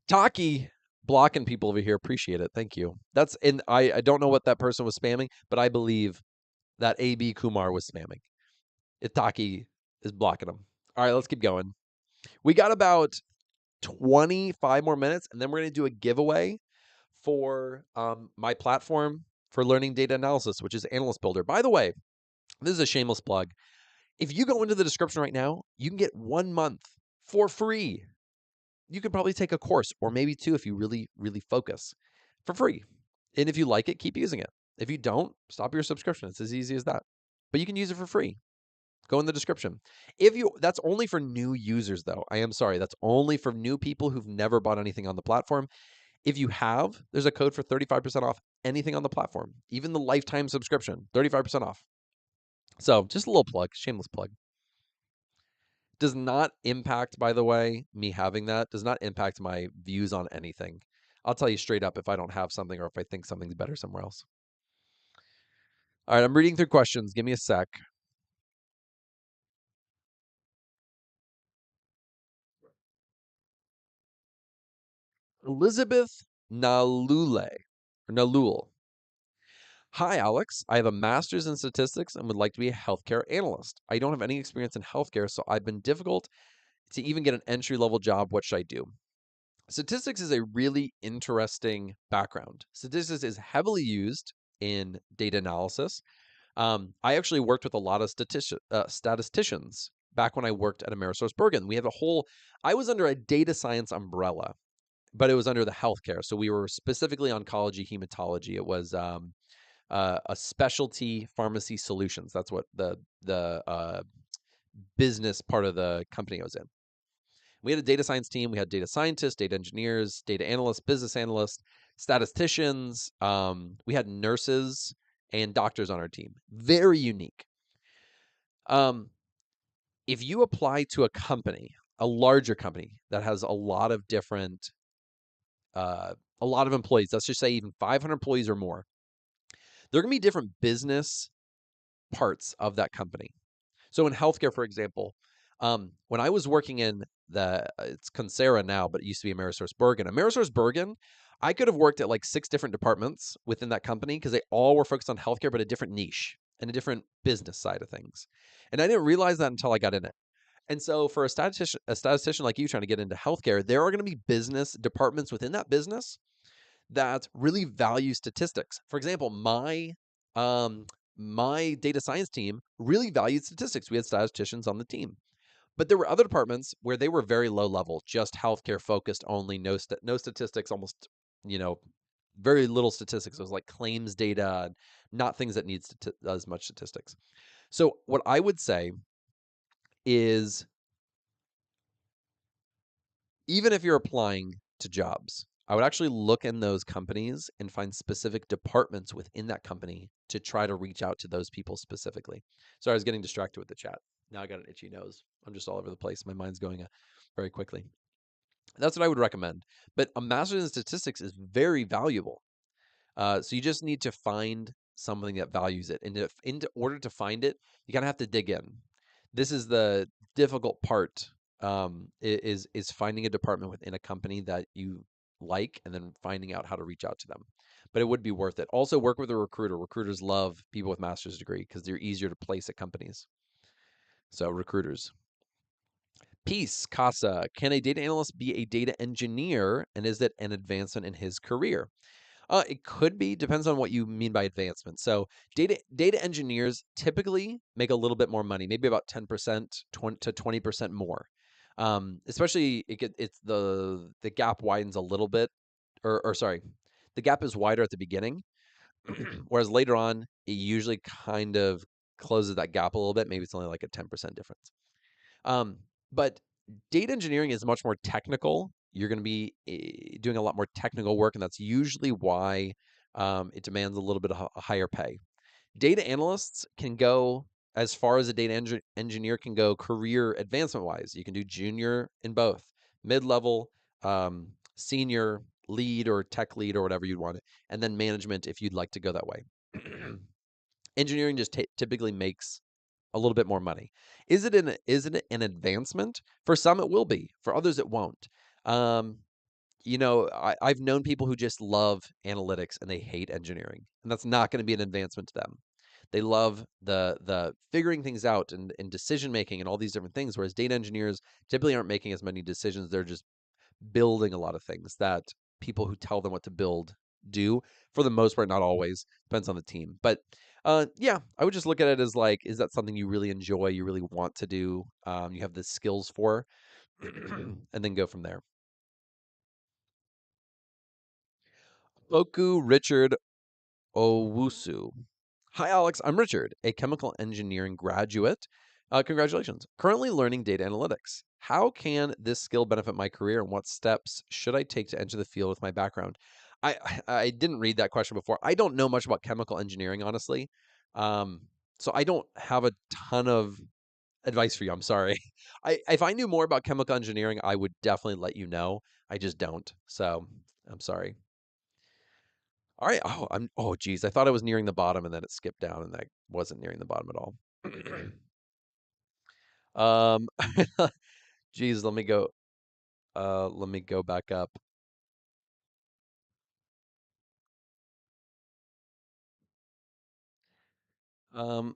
Taki blocking people over here. Appreciate it. Thank you. I don't know what that person was spamming, but I believe that AB Kumar was spamming. Taki is blocking him. All right, let's keep going. We got about 25 more minutes, and then we're going to do a giveaway for my platform for learning data analysis, which is Analyst Builder. By the way, this is a shameless plug. If you go into the description right now, you can get 1 month for free. You could probably take a course or maybe two if you really, really focus for free. And if you like it, keep using it. If you don't, stop your subscription. It's as easy as that. But you can use it for free. Go in the description. If you That's only for new users though. I am sorry. That's only for new people who've never bought anything on the platform. If you have, there's a code for 35% off anything on the platform, even the lifetime subscription, 35% off. So just a little plug, shameless plug. Does not impact, by the way, me having that does not impact my views on anything. I'll tell you straight up if I don't have something or if I think something's better somewhere else. All right, I'm reading through questions. Give me a sec. Elizabeth Nalule or Nalul. Hi, Alex. I have a master's in statistics and would like to be a healthcare analyst. I don't have any experience in healthcare, so I've been difficult to even get an entry level job. What should I do? Statistics is a really interesting background. Statistics is heavily used in data analysis. I actually worked with a lot of statisticians back when I worked at AmerisourceBergen. We have a whole, I was under a data science umbrella, but it was under the healthcare. So we were specifically oncology, hematology. It was a specialty pharmacy solutions. That's what the business part of the company I was in. We had a data science team. We had data scientists, data engineers, data analysts, business analysts, statisticians. We had nurses and doctors on our team. Very unique. If you apply to a company, a larger company that has a lot of different, a lot of employees, let's just say even 500 employees or more, there are going to be different business parts of that company. So in healthcare, for example, when I was working in it's Coursera now, but it used to be AmerisourceBergen. AmerisourceBergen, I could have worked at like 6 different departments within that company because they all were focused on healthcare, but a different niche and a different business side of things. And I didn't realize that until I got in it. And so for a statistician like you trying to get into healthcare, there are going to be business departments within that business that really value statistics. For example, my data science team really valued statistics. We had statisticians on the team. But there were other departments where they were very low level, just healthcare focused only, no statistics, almost, you know, very little statistics. It was like claims data, and not things that need as much statistics. So what I would say is, even if you're applying to jobs, I would actually look in those companies and find specific departments within that company to try to reach out to those people specifically. Sorry, I was getting distracted with the chat. Now I got an itchy nose. I'm just all over the place. My mind's going very quickly. That's what I would recommend. But a master's in statistics is very valuable. So you just need to find something that values it. And in order to find it, you kind of have to dig in. This is the difficult part, is finding a department within a company that you like and then finding out how to reach out to them. But it would be worth it. Also, work with a recruiter. Recruiters love people with master's degree because they're easier to place at companies. So recruiters. Peace, Casa. Can a data analyst be a data engineer, and is it an advancement in his career? It could be, depends on what you mean by advancement. So data engineers typically make a little bit more money, maybe about 10% to 20% more. Especially it's the gap widens a little bit, or sorry, the gap is wider at the beginning, whereas later on it usually kind of closes that gap a little bit. Maybe it's only like a 10% difference. But data engineering is much more technical. You're going to be doing a lot more technical work, and that's usually why it demands a little bit of a higher pay. Data analysts can go as far as a data engineer can go career advancement wise. You can do junior in both, mid-level, senior, lead, or tech lead, or whatever you'd want it, and then management if you'd like to go that way. Engineering just typically makes a little bit more money. Is it an advancement? For some, it will be. For others, it won't. I've known people who just love analytics and they hate engineering, and that's not going to be an advancement to them. They love the figuring things out and decision making and all these different things, whereas data engineers typically aren't making as many decisions. They're just building a lot of things that people who tell them what to build do. For the most part, not always. Depends on the team. But yeah, I would just look at it as like, is that something you really enjoy, you really want to do, you have the skills for, and then go from there. Boku Richard Owusu. Hi, Alex. I'm Richard, a chemical engineering graduate Congratulations. Currently learning data analytics. How can this skill benefit my career, and what steps should I take to enter the field with my background? I didn't read that question before. I don't know much about chemical engineering, honestly. Um, so I don't have a ton of advice for you. I'm sorry. If I knew more about chemical engineering, I would definitely let you know. I just don't. So I'm sorry. All right. Geez. I thought I was nearing the bottom and then it skipped down and I wasn't nearing the bottom at all. um, geez, let me go back up. Um,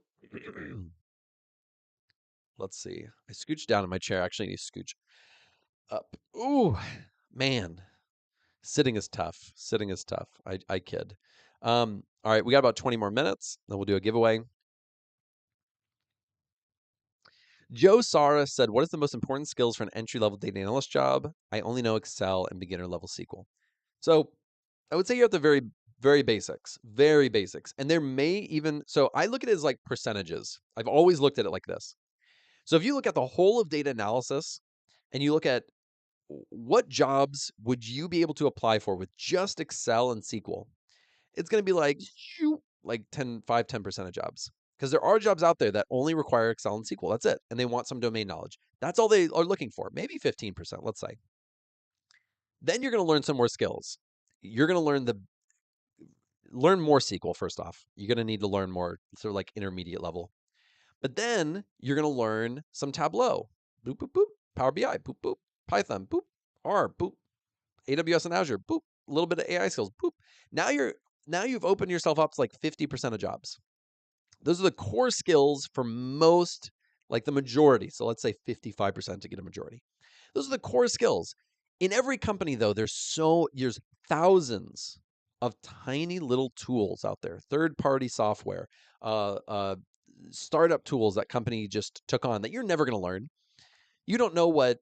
let's see. I scooched down in my chair. Actually, I need to scooch up. Ooh, man. Sitting is tough. Sitting is tough. I kid. All right, we got about 20 more minutes. Then we'll do a giveaway. Joe Sara said, "What is the most important skills for an entry-level data analyst job? I only know Excel and beginner level SQL." So I would say you're at the very basics, very basics. And there may even, so I look at it as like percentages. I've always looked at it like this. So if you look at the whole of data analysis and you look at what jobs would you be able to apply for with just Excel and SQL, it's going to be like, shoot, like 10% of jobs. Because there are jobs out there that only require Excel and SQL. That's it. And they want some domain knowledge. That's all they are looking for. Maybe 15%, let's say. Then you're going to learn some more skills. You're going to learn more SQL first off. You're going to need to learn more, sort of like intermediate level. But then you're going to learn some Tableau, boop, boop, boop, Power BI, boop, boop, Python, boop, R, boop, AWS and Azure, boop, a little bit of AI skills, boop. Now you've opened yourself up to like 50% of jobs. Those are the core skills for most, like the majority. So let's say 55% to get a majority. Those are the core skills. In every company, though, there's thousands of tiny little tools out there, third-party software, startup tools that company just took on that you're never going to learn. You don't know what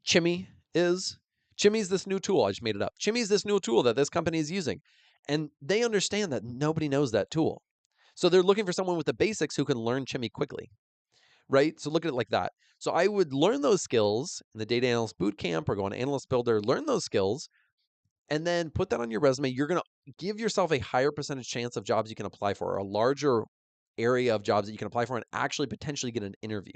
Chimmy is. Chimmy's this new tool. I just made it up. Chimmy's this new tool that this company is using. And they understand that nobody knows that tool. So they're looking for someone with the basics who can learn Chimmy quickly, right? So look at it like that. So I would learn those skills in the data analyst boot camp or go on Analyst Builder, learn those skills, and then put that on your resume. You're going to give yourself a higher percentage chance of jobs you can apply for, or a larger area of jobs that you can apply for and actually potentially get an interview.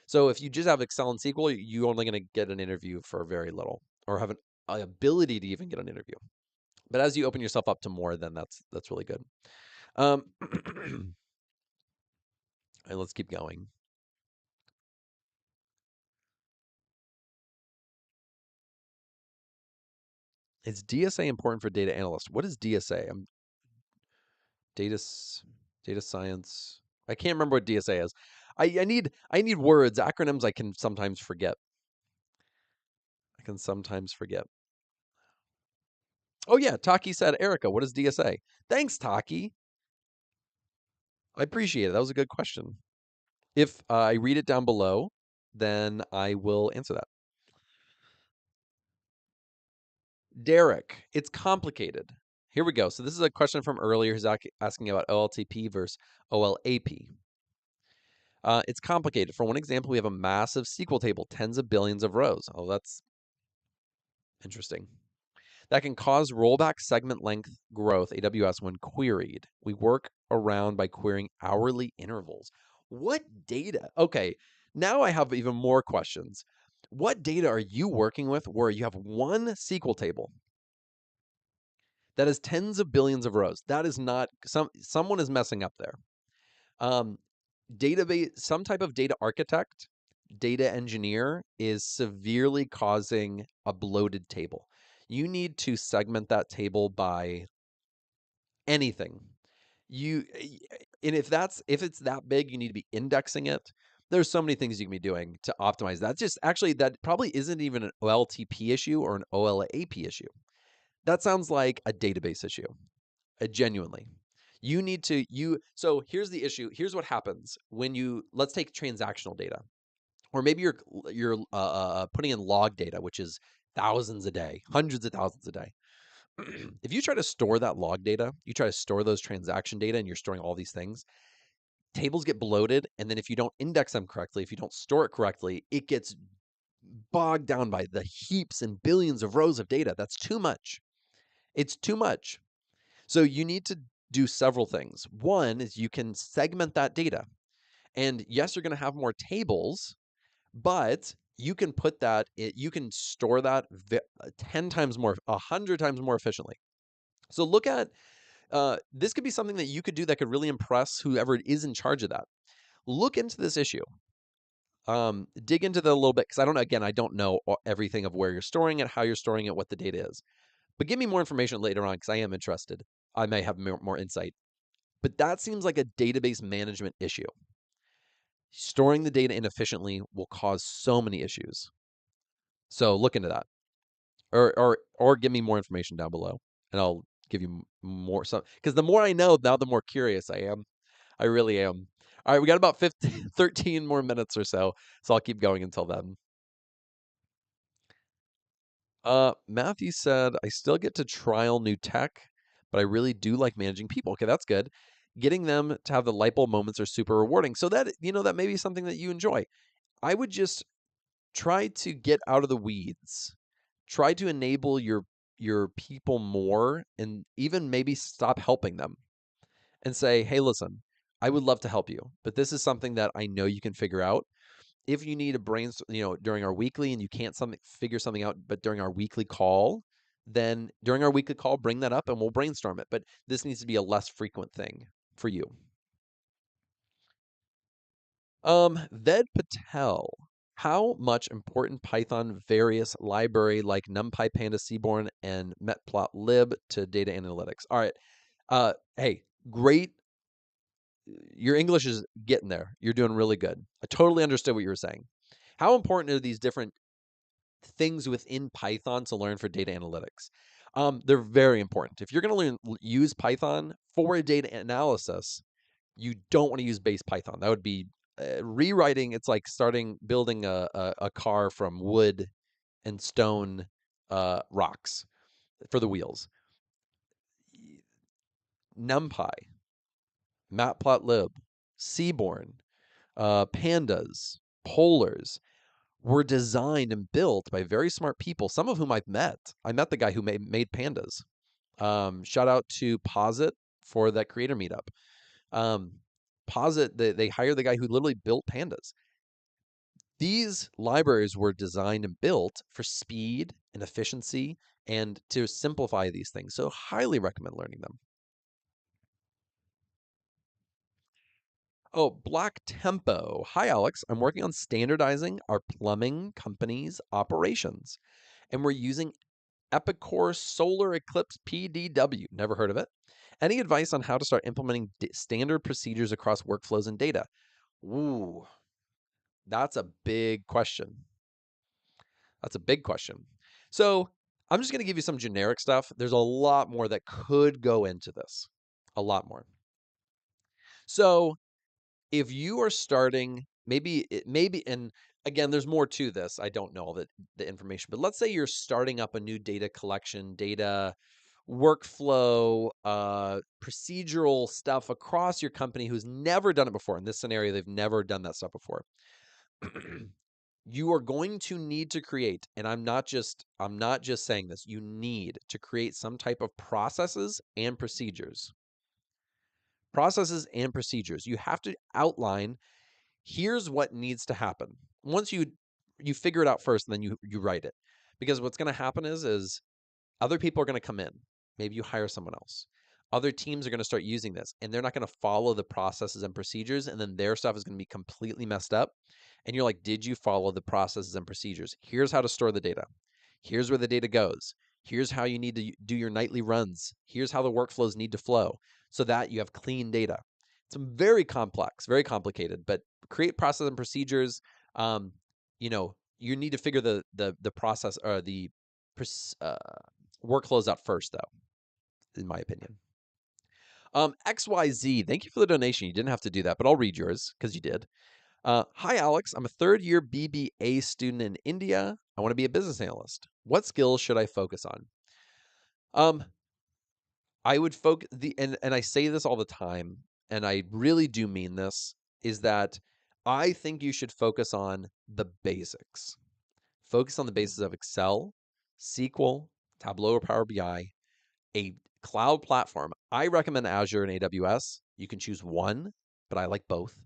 So if you just have Excel and SQL, you're only going to get an interview for very little, or have an ability to even get an interview. But as you open yourself up to more, then that's really good. And let's keep going. Is DSA important for data analyst? What is DSA? Data data science. I can't remember what DSA is. I need words, acronyms. I can sometimes forget. Oh yeah, Taki said, Erica, what is DSA? Thanks, Taki. I appreciate it. That was a good question. If I read it down below, then I will answer that. Derek, it's complicated. Here we go. So this is a question from earlier. He's asking about OLTP versus OLAP. It's complicated. For one example, we have a massive SQL table, tens of billions of rows. Oh, that's interesting. That can cause rollback segment length growth, AWS, when queried. We work around by querying hourly intervals. What data? Okay, now I have even more questions. What data are you working with where you have one SQL table that has tens of billions of rows? That is not, someone is messing up there. Database, some type of data architect, data engineer is severely causing a bloated table. You need to segment that table by anything. And if it's that big, you need to be indexing it. There's so many things you can be doing to optimize that. Just actually, that probably isn't even an OLTP issue or an OLAP issue. That sounds like a database issue. Genuinely. You need to so here's the issue. Here's what happens when let's take transactional data. Or maybe you're putting in log data, which is thousands a day, hundreds of thousands a day. If you try to store that log data, you try to store those transaction data and you're storing all these things, tables get bloated, and then if you don't index them correctly, if you don't store it correctly, it gets bogged down by the heaps and billions of rows of data. That's too much. It's too much. So you need to do several things. One is you can segment that data. And yes, you're going to have more tables, but you can put that, you can store that 10 times more, 100 times more efficiently. So look at, this could be something that you could do that could really impress whoever is in charge of that. Look into this issue. Dig into that a little bit, because I don't know everything of where you're storing it, how you're storing it, what the data is. But give me more information later on, because I am interested. I may have more insight. But that seems like a database management issue. Storing the data inefficiently will cause so many issues. So look into that. Or give me more information down below, and I'll give you more. Because the more I know now, the more curious I am. I really am. All right, we got about 13 more minutes or so I'll keep going until then. Matthew said, I still get to trial new tech, but I really do like managing people. Okay, that's good. Getting them to have the light bulb moments are super rewarding. So that, that may be something that you enjoy. I would just try to get out of the weeds. Try to enable your people more, and even maybe stop helping them and say, hey, listen, I would love to help you, but this is something that I know you can figure out. If you need a brainstorm, during our weekly and you can't figure something out, but during our weekly call, then during our weekly call, bring that up and we'll brainstorm it. But this needs to be a less frequent thing for you. Ved Patel, how much important Python various library like NumPy, Pandas, Seaborn, and Matplotlib to data analytics? All right. Hey, great. Your English is getting there. You're doing really good. I totally understood what you were saying. How important are these different things within Python to learn for data analytics? They're very important. If you're going to use Python for data analysis, you don't want to use base Python. That would be rewriting. It's like building a car from wood and stone rocks for the wheels. NumPy, Matplotlib, Seaborn, pandas, polars were designed and built by very smart people, some of whom I've met. I met the guy who made pandas. Shout out to Posit for that creator meetup. Posit, they hired the guy who literally built pandas. These libraries were designed and built for speed and efficiency and to simplify these things. So highly recommend learning them. Oh, Black Tempo. Hi, Alex. I'm working on standardizing our plumbing company's operations, and we're using Epicor Solar Eclipse PDW. Never heard of it. Any advice on how to start implementing standard procedures across workflows and data? Ooh, that's a big question. That's a big question. So I'm just going to give you some generic stuff. There's a lot more that could go into this. A lot more. So if you are starting, maybe, and again, there's more to this. I don't know all the information, but let's say you're starting up a new data collection, data workflow, procedural stuff across your company who's never done it before. In this scenario, they've never done that stuff before. You are going to need to create, and I'm not just saying this, you need to create some type of processes and procedures. Processes and procedures. You have to outline, here's what needs to happen. Once you figure it out first, and then you write it. Because what's going to happen is other people are going to come in. Maybe you hire someone else. Other teams are going to start using this, and they're not going to follow the processes and procedures, and then their stuff is going to be completely messed up. And you're like, did you follow the processes and procedures? Here's how to store the data. Here's where the data goes. Here's how you need to do your nightly runs. Here's how the workflows need to flow so that you have clean data. It's very complex, very complicated, but create process and procedures. You need to figure the process or the workflows out first, though, in my opinion. XYZ, thank you for the donation. You didn't have to do that, but I'll read yours because you did. Hi, Alex. I'm a third-year BBA student in India. I want to be a business analyst. What skills should I focus on? I would focus and I say this all the time. and I really do mean this, is that I think you should focus on the basics. Focus on the basis of Excel, SQL, Tableau or Power BI, a cloud platform. I recommend Azure and AWS. You can choose one, but I like both.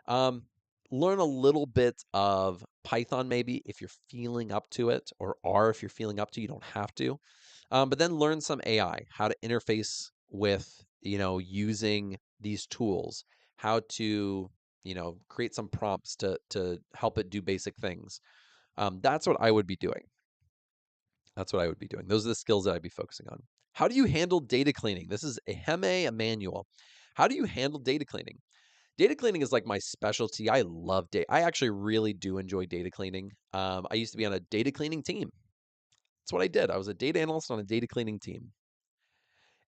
Um, Learn a little bit of Python maybe if you're feeling up to it, or R if you're feeling up to. You don't have to. But then learn some AI, how to interface with, using these tools, how to, create some prompts to help it do basic things. That's what I would be doing. That's what I would be doing. Those are the skills that I'd be focusing on. How do you handle data cleaning? This is a Heme, a manual. How do you handle data cleaning? Data cleaning is like my specialty. I love data. I actually really do enjoy data cleaning. I used to be on a data cleaning team. That's what I did. I was a data analyst on a data cleaning team.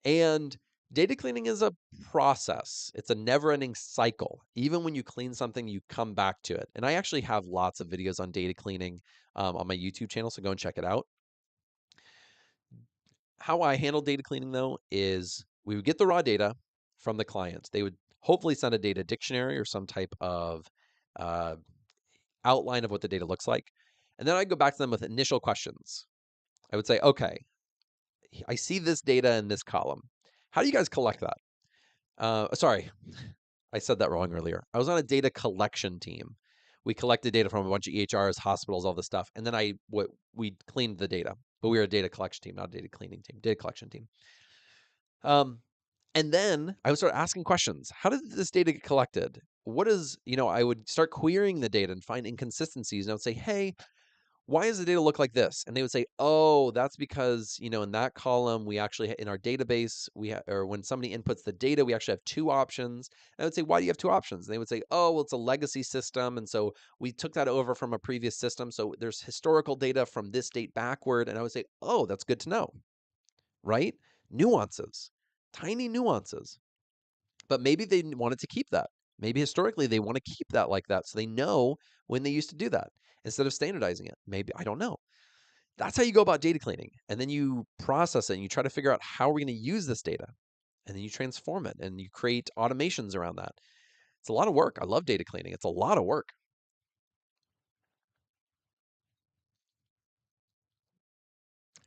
And data cleaning is a process. It's a never-ending cycle. Even when you clean something, you come back to it. And I actually have lots of videos on data cleaning on my YouTube channel, so go and check it out. How I handle data cleaning, though, is we would get the raw data from the client. They would hopefully send a data dictionary or some type of uh, outline of what the data looks like. And then I'd go back to them with initial questions. I would say, okay, I see this data in this column. How do you guys collect that? Sorry, I said that wrong earlier. I was on a data collection team. We collected data from a bunch of EHRs, hospitals, all this stuff, and then we cleaned the data. But we were a data collection team, not a data cleaning team. Data collection team. And then I would start asking questions. How did this data get collected? What is, I would start querying the data and find inconsistencies. And I would say, hey, why does the data look like this? And they would say, oh, that's because, in that column, we actually, in our database, or when somebody inputs the data, we actually have two options. And I would say, why do you have two options? And they would say, oh, well, it's a legacy system. And so we took that over from a previous system. So there's historical data from this date backward. And I would say, oh, that's good to know, right? Nuances, tiny nuances. But maybe they wanted to keep that. Maybe historically they want to keep that like that so they know when they used to do that instead of standardizing it. Maybe, I don't know. That's how you go about data cleaning. And then you process it and you try to figure out how we're going to use this data. And then you transform it and you create automations around that. It's a lot of work. I love data cleaning. It's a lot of work.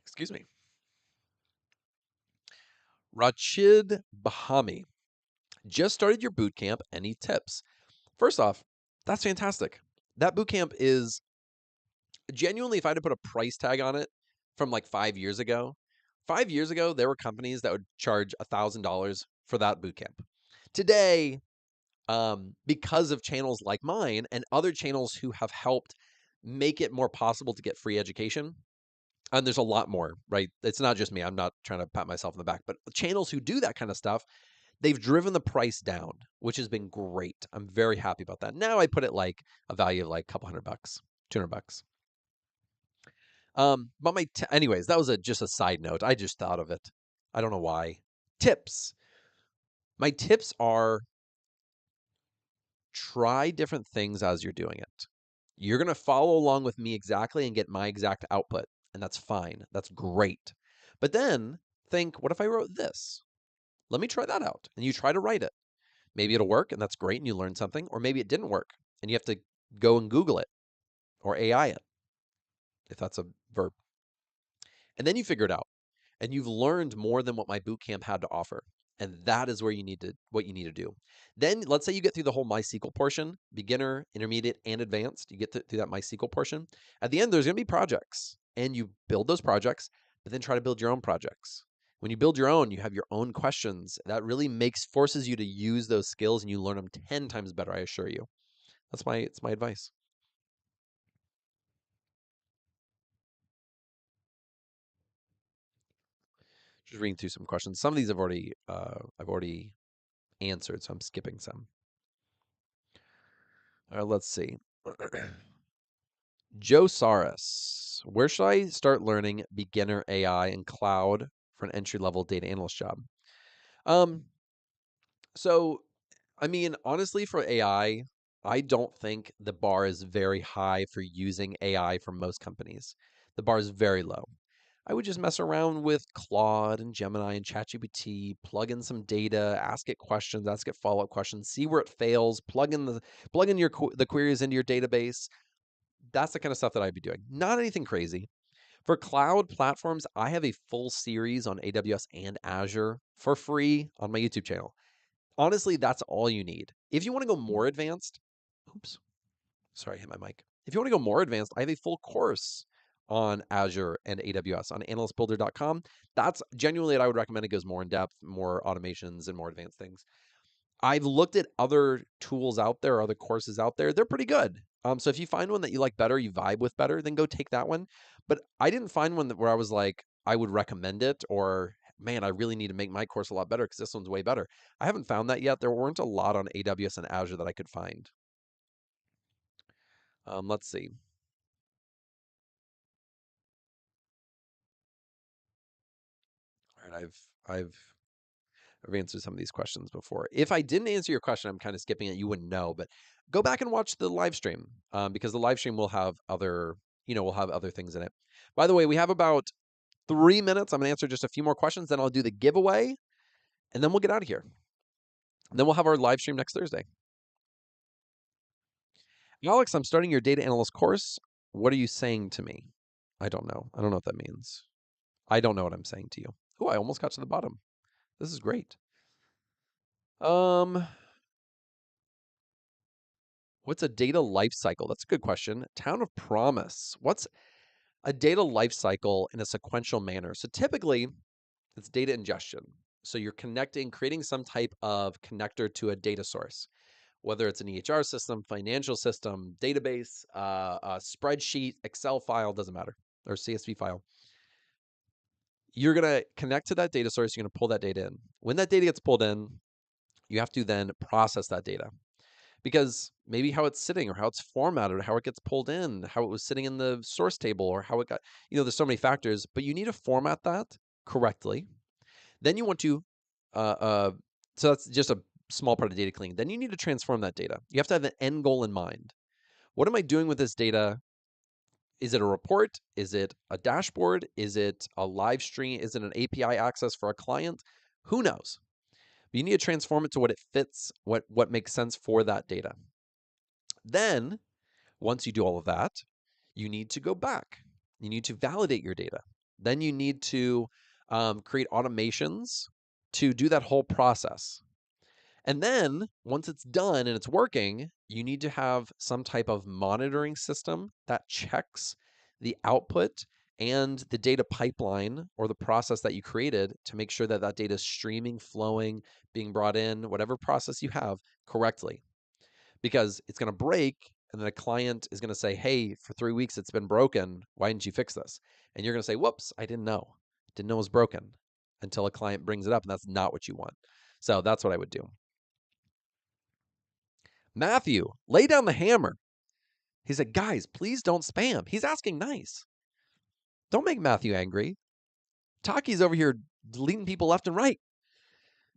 Excuse me. Rachid Bahami. Just started your boot camp. Any tips? First off, that's fantastic. That boot camp is genuinely, if I had to put a price tag on it from like 5 years ago, 5 years ago, there were companies that would charge $1,000 for that boot camp. Today, because of channels like mine and other channels who have helped make it more possible to get free education, and there's a lot more, right? It's not just me. I'm not trying to pat myself on the back, but channels who do that kind of stuff, they've driven the price down, which has been great. I'm very happy about that. Now I put it like a value of like a couple $100, $200. But anyways, that was just a side note. I just thought of it. I don't know why. Tips. My tips are try different things as you're doing it. You're going to follow along with me exactly and get my exact output. And that's fine. That's great. But then think, what if I wrote this? Let me try that out. And you try to write it. Maybe it'll work and that's great and you learn something. Or maybe it didn't work and you have to go and Google it or AI it, if that's a verb. And then you figure it out. And you've learned more than what my boot camp had to offer. And that is where what you need to do. Then let's say you get through the whole MySQL portion, beginner, intermediate, and advanced. You get through that MySQL portion. At the end, there's going to be projects, and you build those projects, but then try to build your own projects. When you build your own, you have your own questions. That really forces you to use those skills, and you learn them 10 times better, I assure you. It's my advice. Just reading through some questions. Some of these I've already answered, so I'm skipping some. Let's see. Joe Saris, where should I start learning beginner AI and cloud for an entry-level data analyst job? Um, so, I mean, honestly, for AI, I don't think the bar is very high for using AI for most companies. The bar is very low. I would just mess around with Claude and Gemini and ChatGPT, plug in some data, ask it questions, ask it follow-up questions, see where it fails, plug in the queries into your database. That's the kind of stuff that I'd be doing. Not anything crazy. For cloud platforms, I have a full series on AWS and Azure for free on my YouTube channel. Honestly, that's all you need. If you want to go more advanced, oops, sorry, I hit my mic. If you want to go more advanced, I have a full course on Azure and AWS on analystbuilder.com. That's genuinely what I would recommend. It goes more in depth, more automations, and more advanced things. I've looked at other tools out there, other courses out there. They're pretty good. So if you find one that you like better, you vibe with better, then go take that one. But I didn't find one where I was like, I would recommend it, or man, I really need to make my course a lot better because this one's way better. I haven't found that yet. There weren't a lot on AWS and Azure that I could find. Let's see. All right, I've answered some of these questions before. If I didn't answer your question, I'm kind of skipping it. You wouldn't know, but go back and watch the live stream because the live stream will have other, we'll have other things in it. By the way, we have about 3 minutes. I'm going to answer just a few more questions, then I'll do the giveaway, and then we'll get out of here. And then we'll have our live stream next Thursday. Alex, I'm starting your data analyst course. What are you saying to me? I don't know. I don't know what that means. I don't know what I'm saying to you. Oh, I almost got to the bottom. This is great. What's a data life cycle? That's a good question. Town of Promise. What's a data life cycle in a sequential manner? So typically, it's data ingestion. So you're creating some type of connector to a data source, whether it's an EHR system, financial system, database, a spreadsheet, Excel file, doesn't matter, or CSV file. You're going to connect to that data source. You're going to pull that data in. When that data gets pulled in, you have to then process that data. Because maybe how it's sitting or how it's formatted or how it gets pulled in, how it was sitting in the source table or how it got, there's so many factors, but you need to format that correctly. Then you want to, so that's just a small part of data cleaning. Then you need to transform that data. You have to have an end goal in mind. What am I doing with this data? Is it a report? Is it a dashboard? Is it a live stream? Is it an API access for a client? Who knows? But you need to transform it to what it fits, what makes sense for that data. Then, once you do all of that, you need to go back. You need to validate your data. Then you need to create automations to do that whole process. And then, once it's done and it's working, you need to have some type of monitoring system that checks the output and the data pipeline or the process that you created to make sure that that data is streaming, flowing, being brought in, whatever process you have correctly. Because it's going to break, and then a client is going to say, hey, for 3 weeks it's been broken. Why didn't you fix this? And you're going to say, whoops, I didn't know. Didn't know it was broken until a client brings it up, and that's not what you want. So that's what I would do. Matthew, lay down the hammer. He said, guys, please don't spam. He's asking nice. Don't make Matthew angry. Taki's over here deleting people left and right.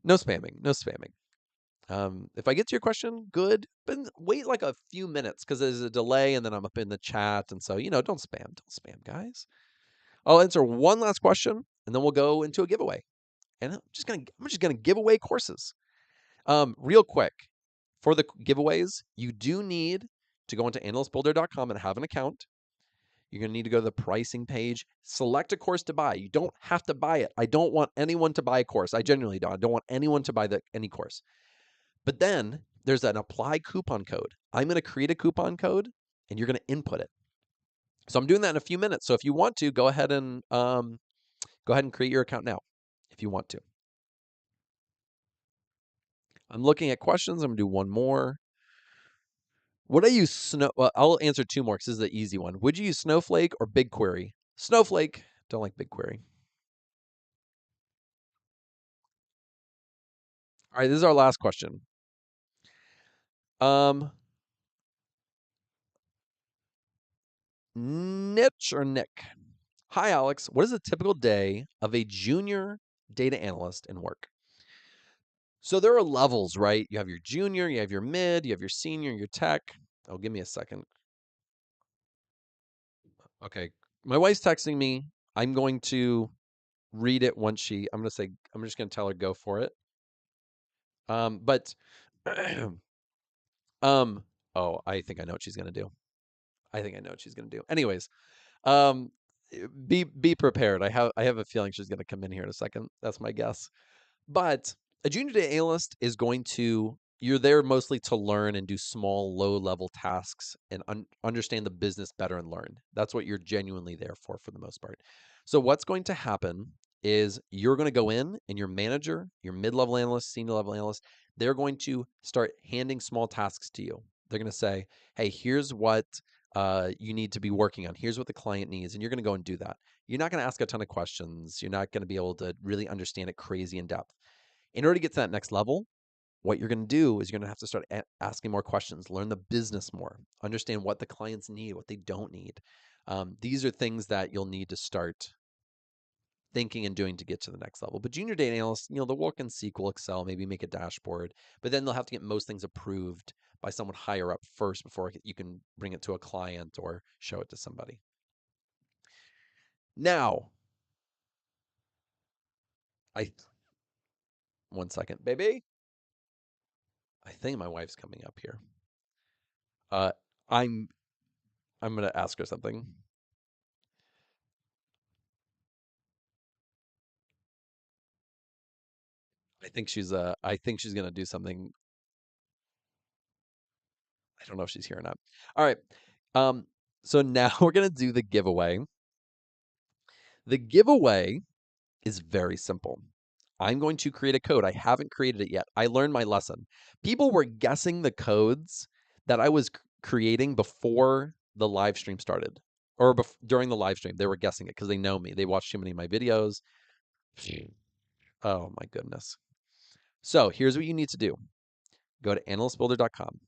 No spamming. No spamming. If I get to your question, good. But wait like a few minutes because there's a delay and then I'm up in the chat. And so, don't spam. Don't spam, guys. I'll answer one last question and then we'll go into a giveaway. And I'm just gonna give away courses. Real quick, for the giveaways, you do need to go into analystbuilder.com and have an account. You're going to need to go to the pricing page, select a course to buy. You don't have to buy it. I don't want anyone to buy a course. I genuinely don't. I don't want anyone to buy any course. But then there's an apply coupon code. I'm going to create a coupon code and you're going to input it. So I'm doing that in a few minutes. So if you want to, go ahead and create your account now if you want to. I'm looking at questions. I'm going to do one more. Would I use I'll answer two more because this is the easy one. Would you use Snowflake or BigQuery? Snowflake. Don't like BigQuery. All right, this is our last question. Niche or Nick? Hi, Alex. What is a typical day of a junior data analyst in work? So there are levels, right? You have your junior, you have your mid, you have your senior, your tech. Oh, give me a second. Okay. My wife's texting me. I'm going to read it once I'm just going to tell her go for it. But oh, I think I know what she's going to do. Anyways, um, be prepared. I have a feeling she's going to come in here in a second. That's my guess. But a junior data analyst is going to, you're there mostly to learn and do small, low level tasks and understand the business better and learn. That's what you're genuinely there for the most part. So, what's going to happen is you're going to go in and your manager, your mid level analyst, senior level analyst, they're going to start handing small tasks to you. They're going to say, hey, here's what you need to be working on. Here's what the client needs. And you're going to go and do that. You're not going to ask a ton of questions. You're not going to be able to really understand it crazy in depth. In order to get to that next level, what you're going to do is you're going to have to start asking more questions, learn the business more, understand what the clients need, what they don't need. These are things that you'll need to start thinking and doing to get to the next level. But junior data analysts, they'll work in SQL, Excel, maybe make a dashboard, but then they'll have to get most things approved by someone higher up first before you can bring it to a client or show it to somebody. Now, one second, baby. I think my wife's coming up here. I'm gonna ask her something. I think she's gonna do something. I don't know if she's here or not. All right. So now we're gonna do the giveaway. The giveaway is very simple. I'm going to create a code. I haven't created it yet. I learned my lesson. People were guessing the codes that I was creating before the live stream started, or during the live stream. They were guessing it because they know me. They watched too many of my videos. Oh my goodness. So here's what you need to do. Go to analystbuilder.com,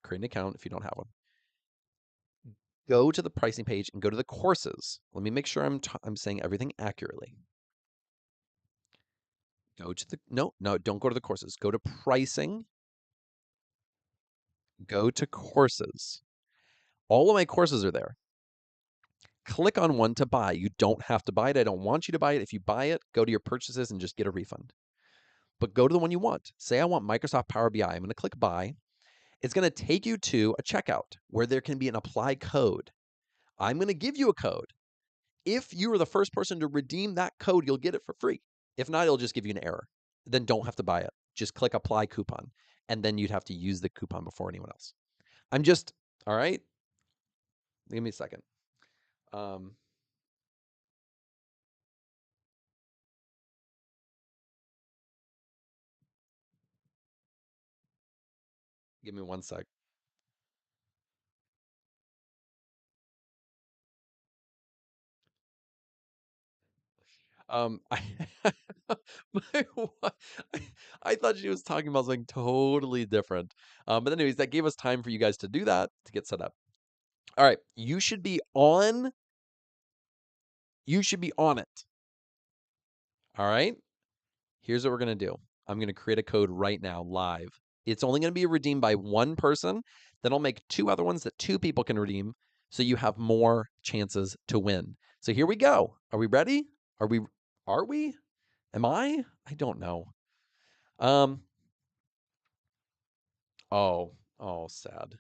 create an account if you don't have one. Go to the pricing page and go to the courses. Let me make sure I'm saying everything accurately. Go to the, no, don't go to the courses. Go to pricing. Go to courses. All of my courses are there. Click on one to buy. You don't have to buy it. I don't want you to buy it. If you buy it, go to your purchases and just get a refund. But go to the one you want. Say I want Microsoft Power BI. I'm going to click buy. It's going to take you to a checkout where there can be an apply code. I'm going to give you a code. If you are the first person to redeem that code, you'll get it for free. If not, it'll just give you an error. Then don't have to buy it. Just click apply coupon. And then you'd have to use the coupon before anyone else. All right? Give me a second. Give me one sec. I, I thought she was talking about something totally different. But anyways, that gave us time for you guys to do that, to get set up. All right, you should be on it. All right? Here's what we're going to do. I'm going to create a code right now live. It's only going to be redeemed by one person. Then I'll make two other ones that two people can redeem so you have more chances to win. So here we go. Are we ready? Are we? Am I? I don't know. Oh, sad.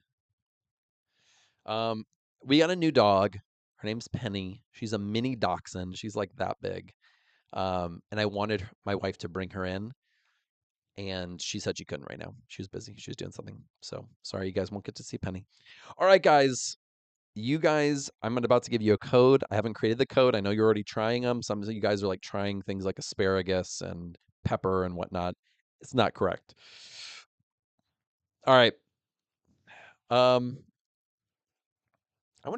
We got a new dog. Her name's Penny. She's a mini dachshund. She's like that big. And I wanted my wife to bring her in, and she said she couldn't right now. She was busy. She was doing something. So sorry, you guys won't get to see Penny. All right, guys. I'm about to give you a code. I haven't created the code. I know you're already trying them. Some of you guys are like trying things like asparagus and pepper and whatnot. It's not correct. All right. I wonder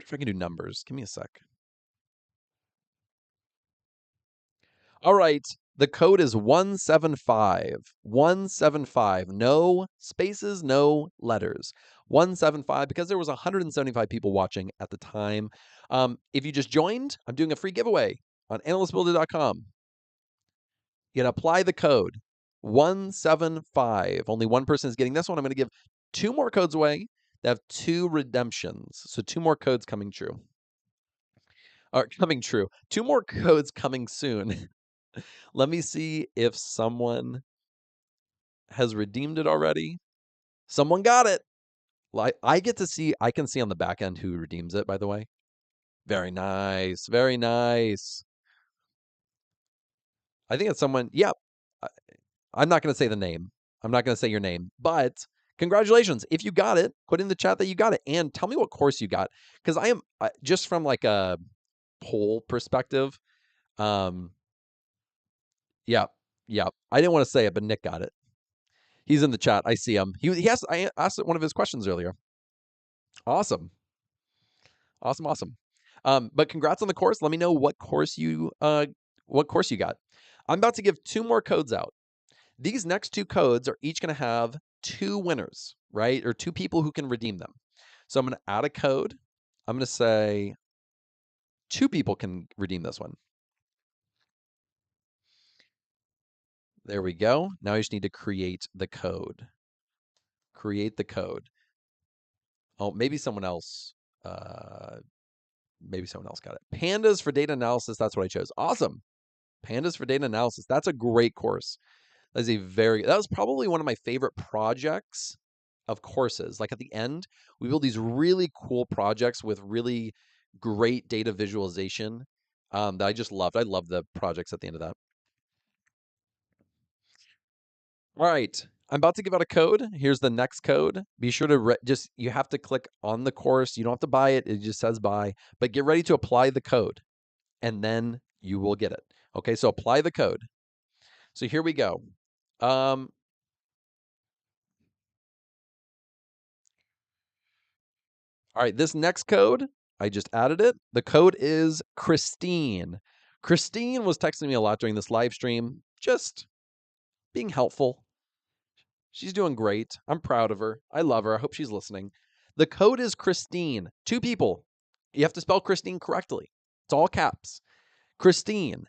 if I can do numbers. Give me a sec. All right. The code is 175. 175. No spaces, no letters. 175 because there was 175 people watching at the time. If you just joined, I'm doing a free giveaway on analystbuilder.com. You can apply the code 175. Only one person is getting this one. I'm going to give two more codes away that have two redemptions. So two more codes coming true. Are coming true. 2 more codes coming soon. Let me see if someone has redeemed it already. Someone got it. I get to see, I can see on the back end who redeems it, by the way. Very nice. Very nice. I think it's someone, yeah. I'm not going to say the name. I'm not going to say your name, but congratulations. If you got it, put in the chat that you got it and tell me what course you got. Because I am, just from like a poll perspective, yeah, yeah. I didn't want to say it, but Nick got it. He's in the chat. I see him. I asked one of his questions earlier. Awesome. Awesome. But congrats on the course. Let me know what course you got. I'm about to give 2 more codes out. These next 2 codes are each going to have 2 winners, right? Or 2 people who can redeem them. So I'm going to add a code. I'm going to say 2 people can redeem this one. There we go. Now I just need to create the code. Create the code. Oh, maybe someone else. Maybe someone else got it. Pandas for data analysis. That's what I chose. Awesome. Pandas for data analysis. That's a great course. That was probably one of my favorite projects of courses. Like at the end, we build these really cool projects with really great data visualization that I just loved. I love the projects at the end of that. All right. I'm about to give out a code. Here's the next code. Be sure to you have to click on the course. You don't have to buy it. It just says buy, but get ready to apply the code and then you will get it. Okay, so apply the code. So here we go. All right, this next code, I just added it. The code is Christine. Christine was texting me a lot during this live stream, just being helpful. She's doing great. I'm proud of her. I love her. I hope she's listening. The code is Christine. 2 people. You have to spell Christine correctly. It's all caps. Christine.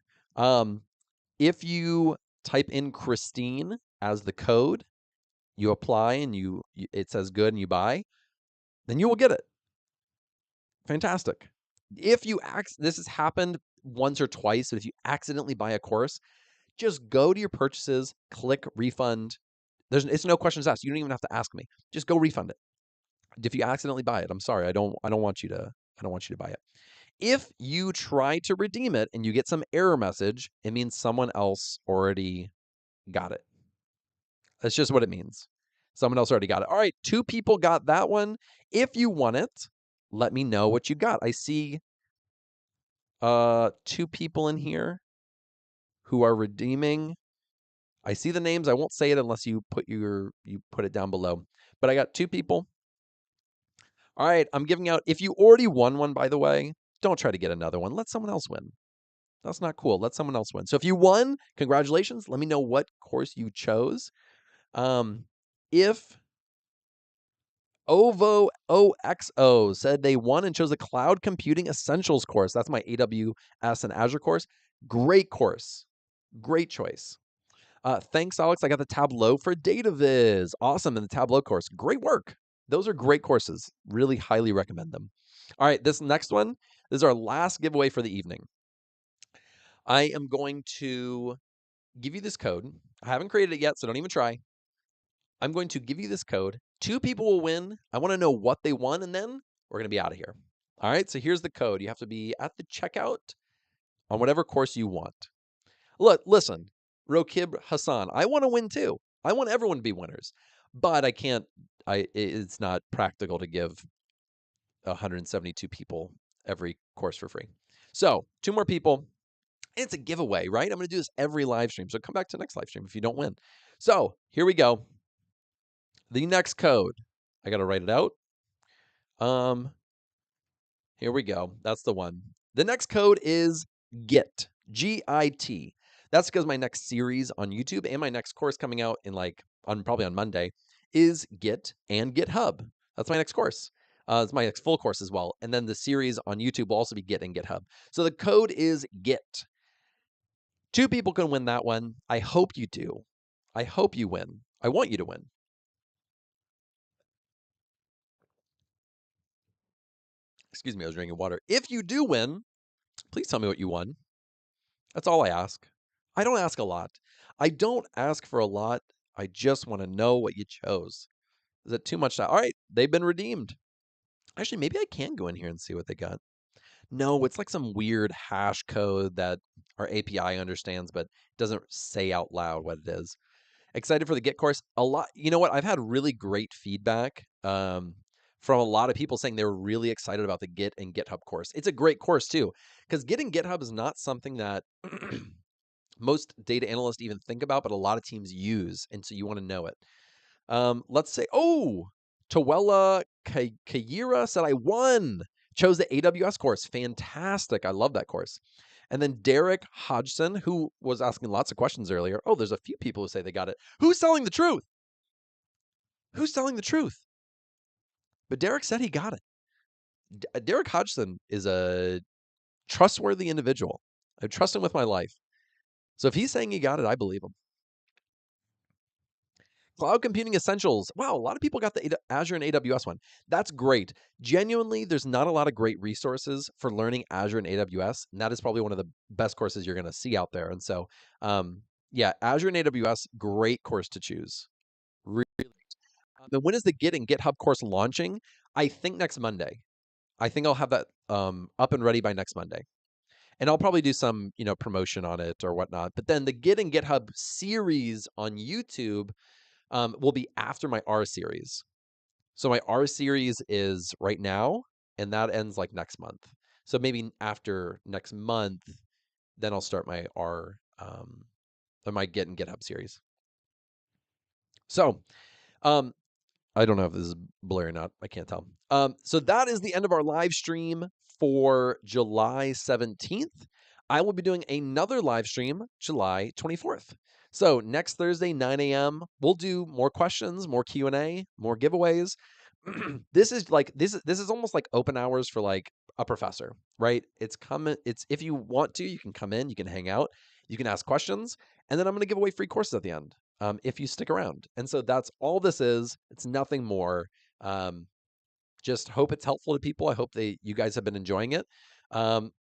If you type in Christine as the code, you apply and it says good and you buy, then you will get it. Fantastic. If you this has happened once or twice, but if you accidentally buy a course, just go to your purchases, click refund. It's no questions asked. You don't even have to ask me. Just go refund it. If you accidentally buy it, I'm sorry. I don't want you to buy it. If you try to redeem it and you get some error message, it means someone else already got it. That's just what it means. Someone else already got it. All right, 2 people got that one. If you want it, let me know what you got. I see 2 people in here who are redeeming. I see the names. I won't say it unless you put it down below. But I got 2 people. All right, I'm giving out. If you already won one, by the way, don't try to get another one. Let someone else win. That's not cool. Let someone else win. So if you won, congratulations. Let me know what course you chose. If OVO OXO said they won and chose a Cloud Computing Essentials course, that's my AWS and Azure course. Great course. Great choice. Thanks, Alex. I got the Tableau for Data Viz. Awesome. And the Tableau course. Great work. Those are great courses. Really highly recommend them. All right, this next one, this is our last giveaway for the evening. I am going to give you this code. I haven't created it yet, so don't even try. I'm going to give you this code. 2 people will win. I want to know what they won, and then we're going to be out of here. All right, so here's the code. You have to be at the checkout on whatever course you want. Look, listen, Rokib Hassan, I want to win too. I want everyone to be winners, but I can't. It's not practical to give 172 people every course for free. So 2 more people. It's a giveaway, right? I'm going to do this every live stream. So come back to the next live stream if you don't win. So here we go. The next code. I got to write it out. Here we go. That's the one. The next code is GIT. GIT. That's because my next series on YouTube and my next course coming out in probably on Monday is Git and GitHub. That's my next course. It's my next full course as well. And then the series on YouTube will also be Git and GitHub. So the code is GIT. 2 people can win that one. I hope you do. I hope you win. I want you to win. Excuse me, I was drinking water. If you do win, Please tell me what you won. That's all I ask. I don't ask a lot. I don't ask for a lot. I just want to know what you chose. Is it too much? All right, they've been redeemed. Actually, maybe I can go in here and see what they got. No, it's like some weird hash code that our API understands, but doesn't say out loud what it is. Excited for the Git course. A lot. You know what? I've had really great feedback from a lot of people saying they were really excited about the Git and GitHub course. It's a great course too, because Git and GitHub is not something that most data analysts even think about, but a lot of teams use, and so you want to know it. Let's say, Tawella Kayira said I won. Chose the AWS course. Fantastic. I love that course. And then Derek Hodgson, who was asking lots of questions earlier. Oh, there's a few people who say they got it. Who's telling the truth? Who's telling the truth? But Derek said he got it. Derek Hodgson is a trustworthy individual. I trust him with my life. So if he's saying he got it, I believe him. Cloud Computing Essentials. Wow, a lot of people got the Azure and AWS one. That's great. Genuinely, there's not a lot of great resources for learning Azure and AWS, and that is probably one of the best courses you're going to see out there. And so, yeah, Azure and AWS, great course to choose. Really. And when is the Git and GitHub course launching? I think next Monday. I think I'll have that up and ready by next Monday. And I'll probably do some, promotion on it or whatnot. But then the Git and GitHub series on YouTube will be after my R series. So my R series is right now, and that ends like next month. So maybe after next month, then I'll start my R, or my Git and GitHub series. So, I don't know if this is blurry or not. I can't tell. So that is the end of our live stream for July 17th. I will be doing another live stream July 24th. So next Thursday, 9 a.m., we'll do more questions, more Q&A, more giveaways. This is almost like open hours for like a professor, right? It's if you want to, you can come in, you can hang out, you can ask questions, and then I'm going to give away free courses at the end. If you stick around. And so that's all this is. It's nothing more. Just hope it's helpful to people. I hope you guys have been enjoying it. And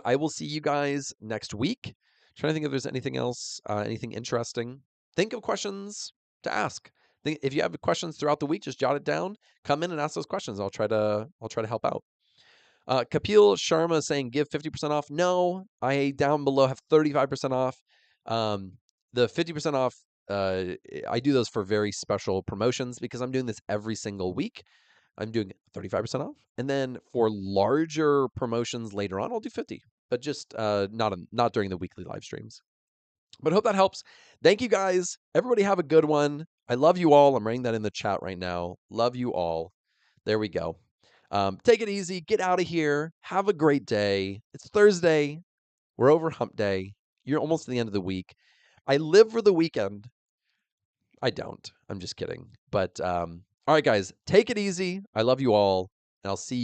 I will see you guys next week. Trying to think if there's anything else, anything interesting. Think of questions to ask. If you have questions throughout the week, just jot it down. Come in and ask those questions. I'll try to help out. Kapil Sharma saying give 50% off. No, I down below have 35% off. The 50% off, I do those for very special promotions because I'm doing this every single week. I'm doing 35% off. And then for larger promotions later on, I'll do 50, but just not during the weekly live streams. But hope that helps. Thank you guys. Everybody have a good one. I love you all. I'm writing that in the chat right now. Love you all. There we go. Take it easy. Get out of here. Have a great day. It's Thursday. We're over hump day. You're almost to the end of the week. I live for the weekend. I don't. I'm just kidding. But all right, guys, take it easy. I love you all, and I'll see you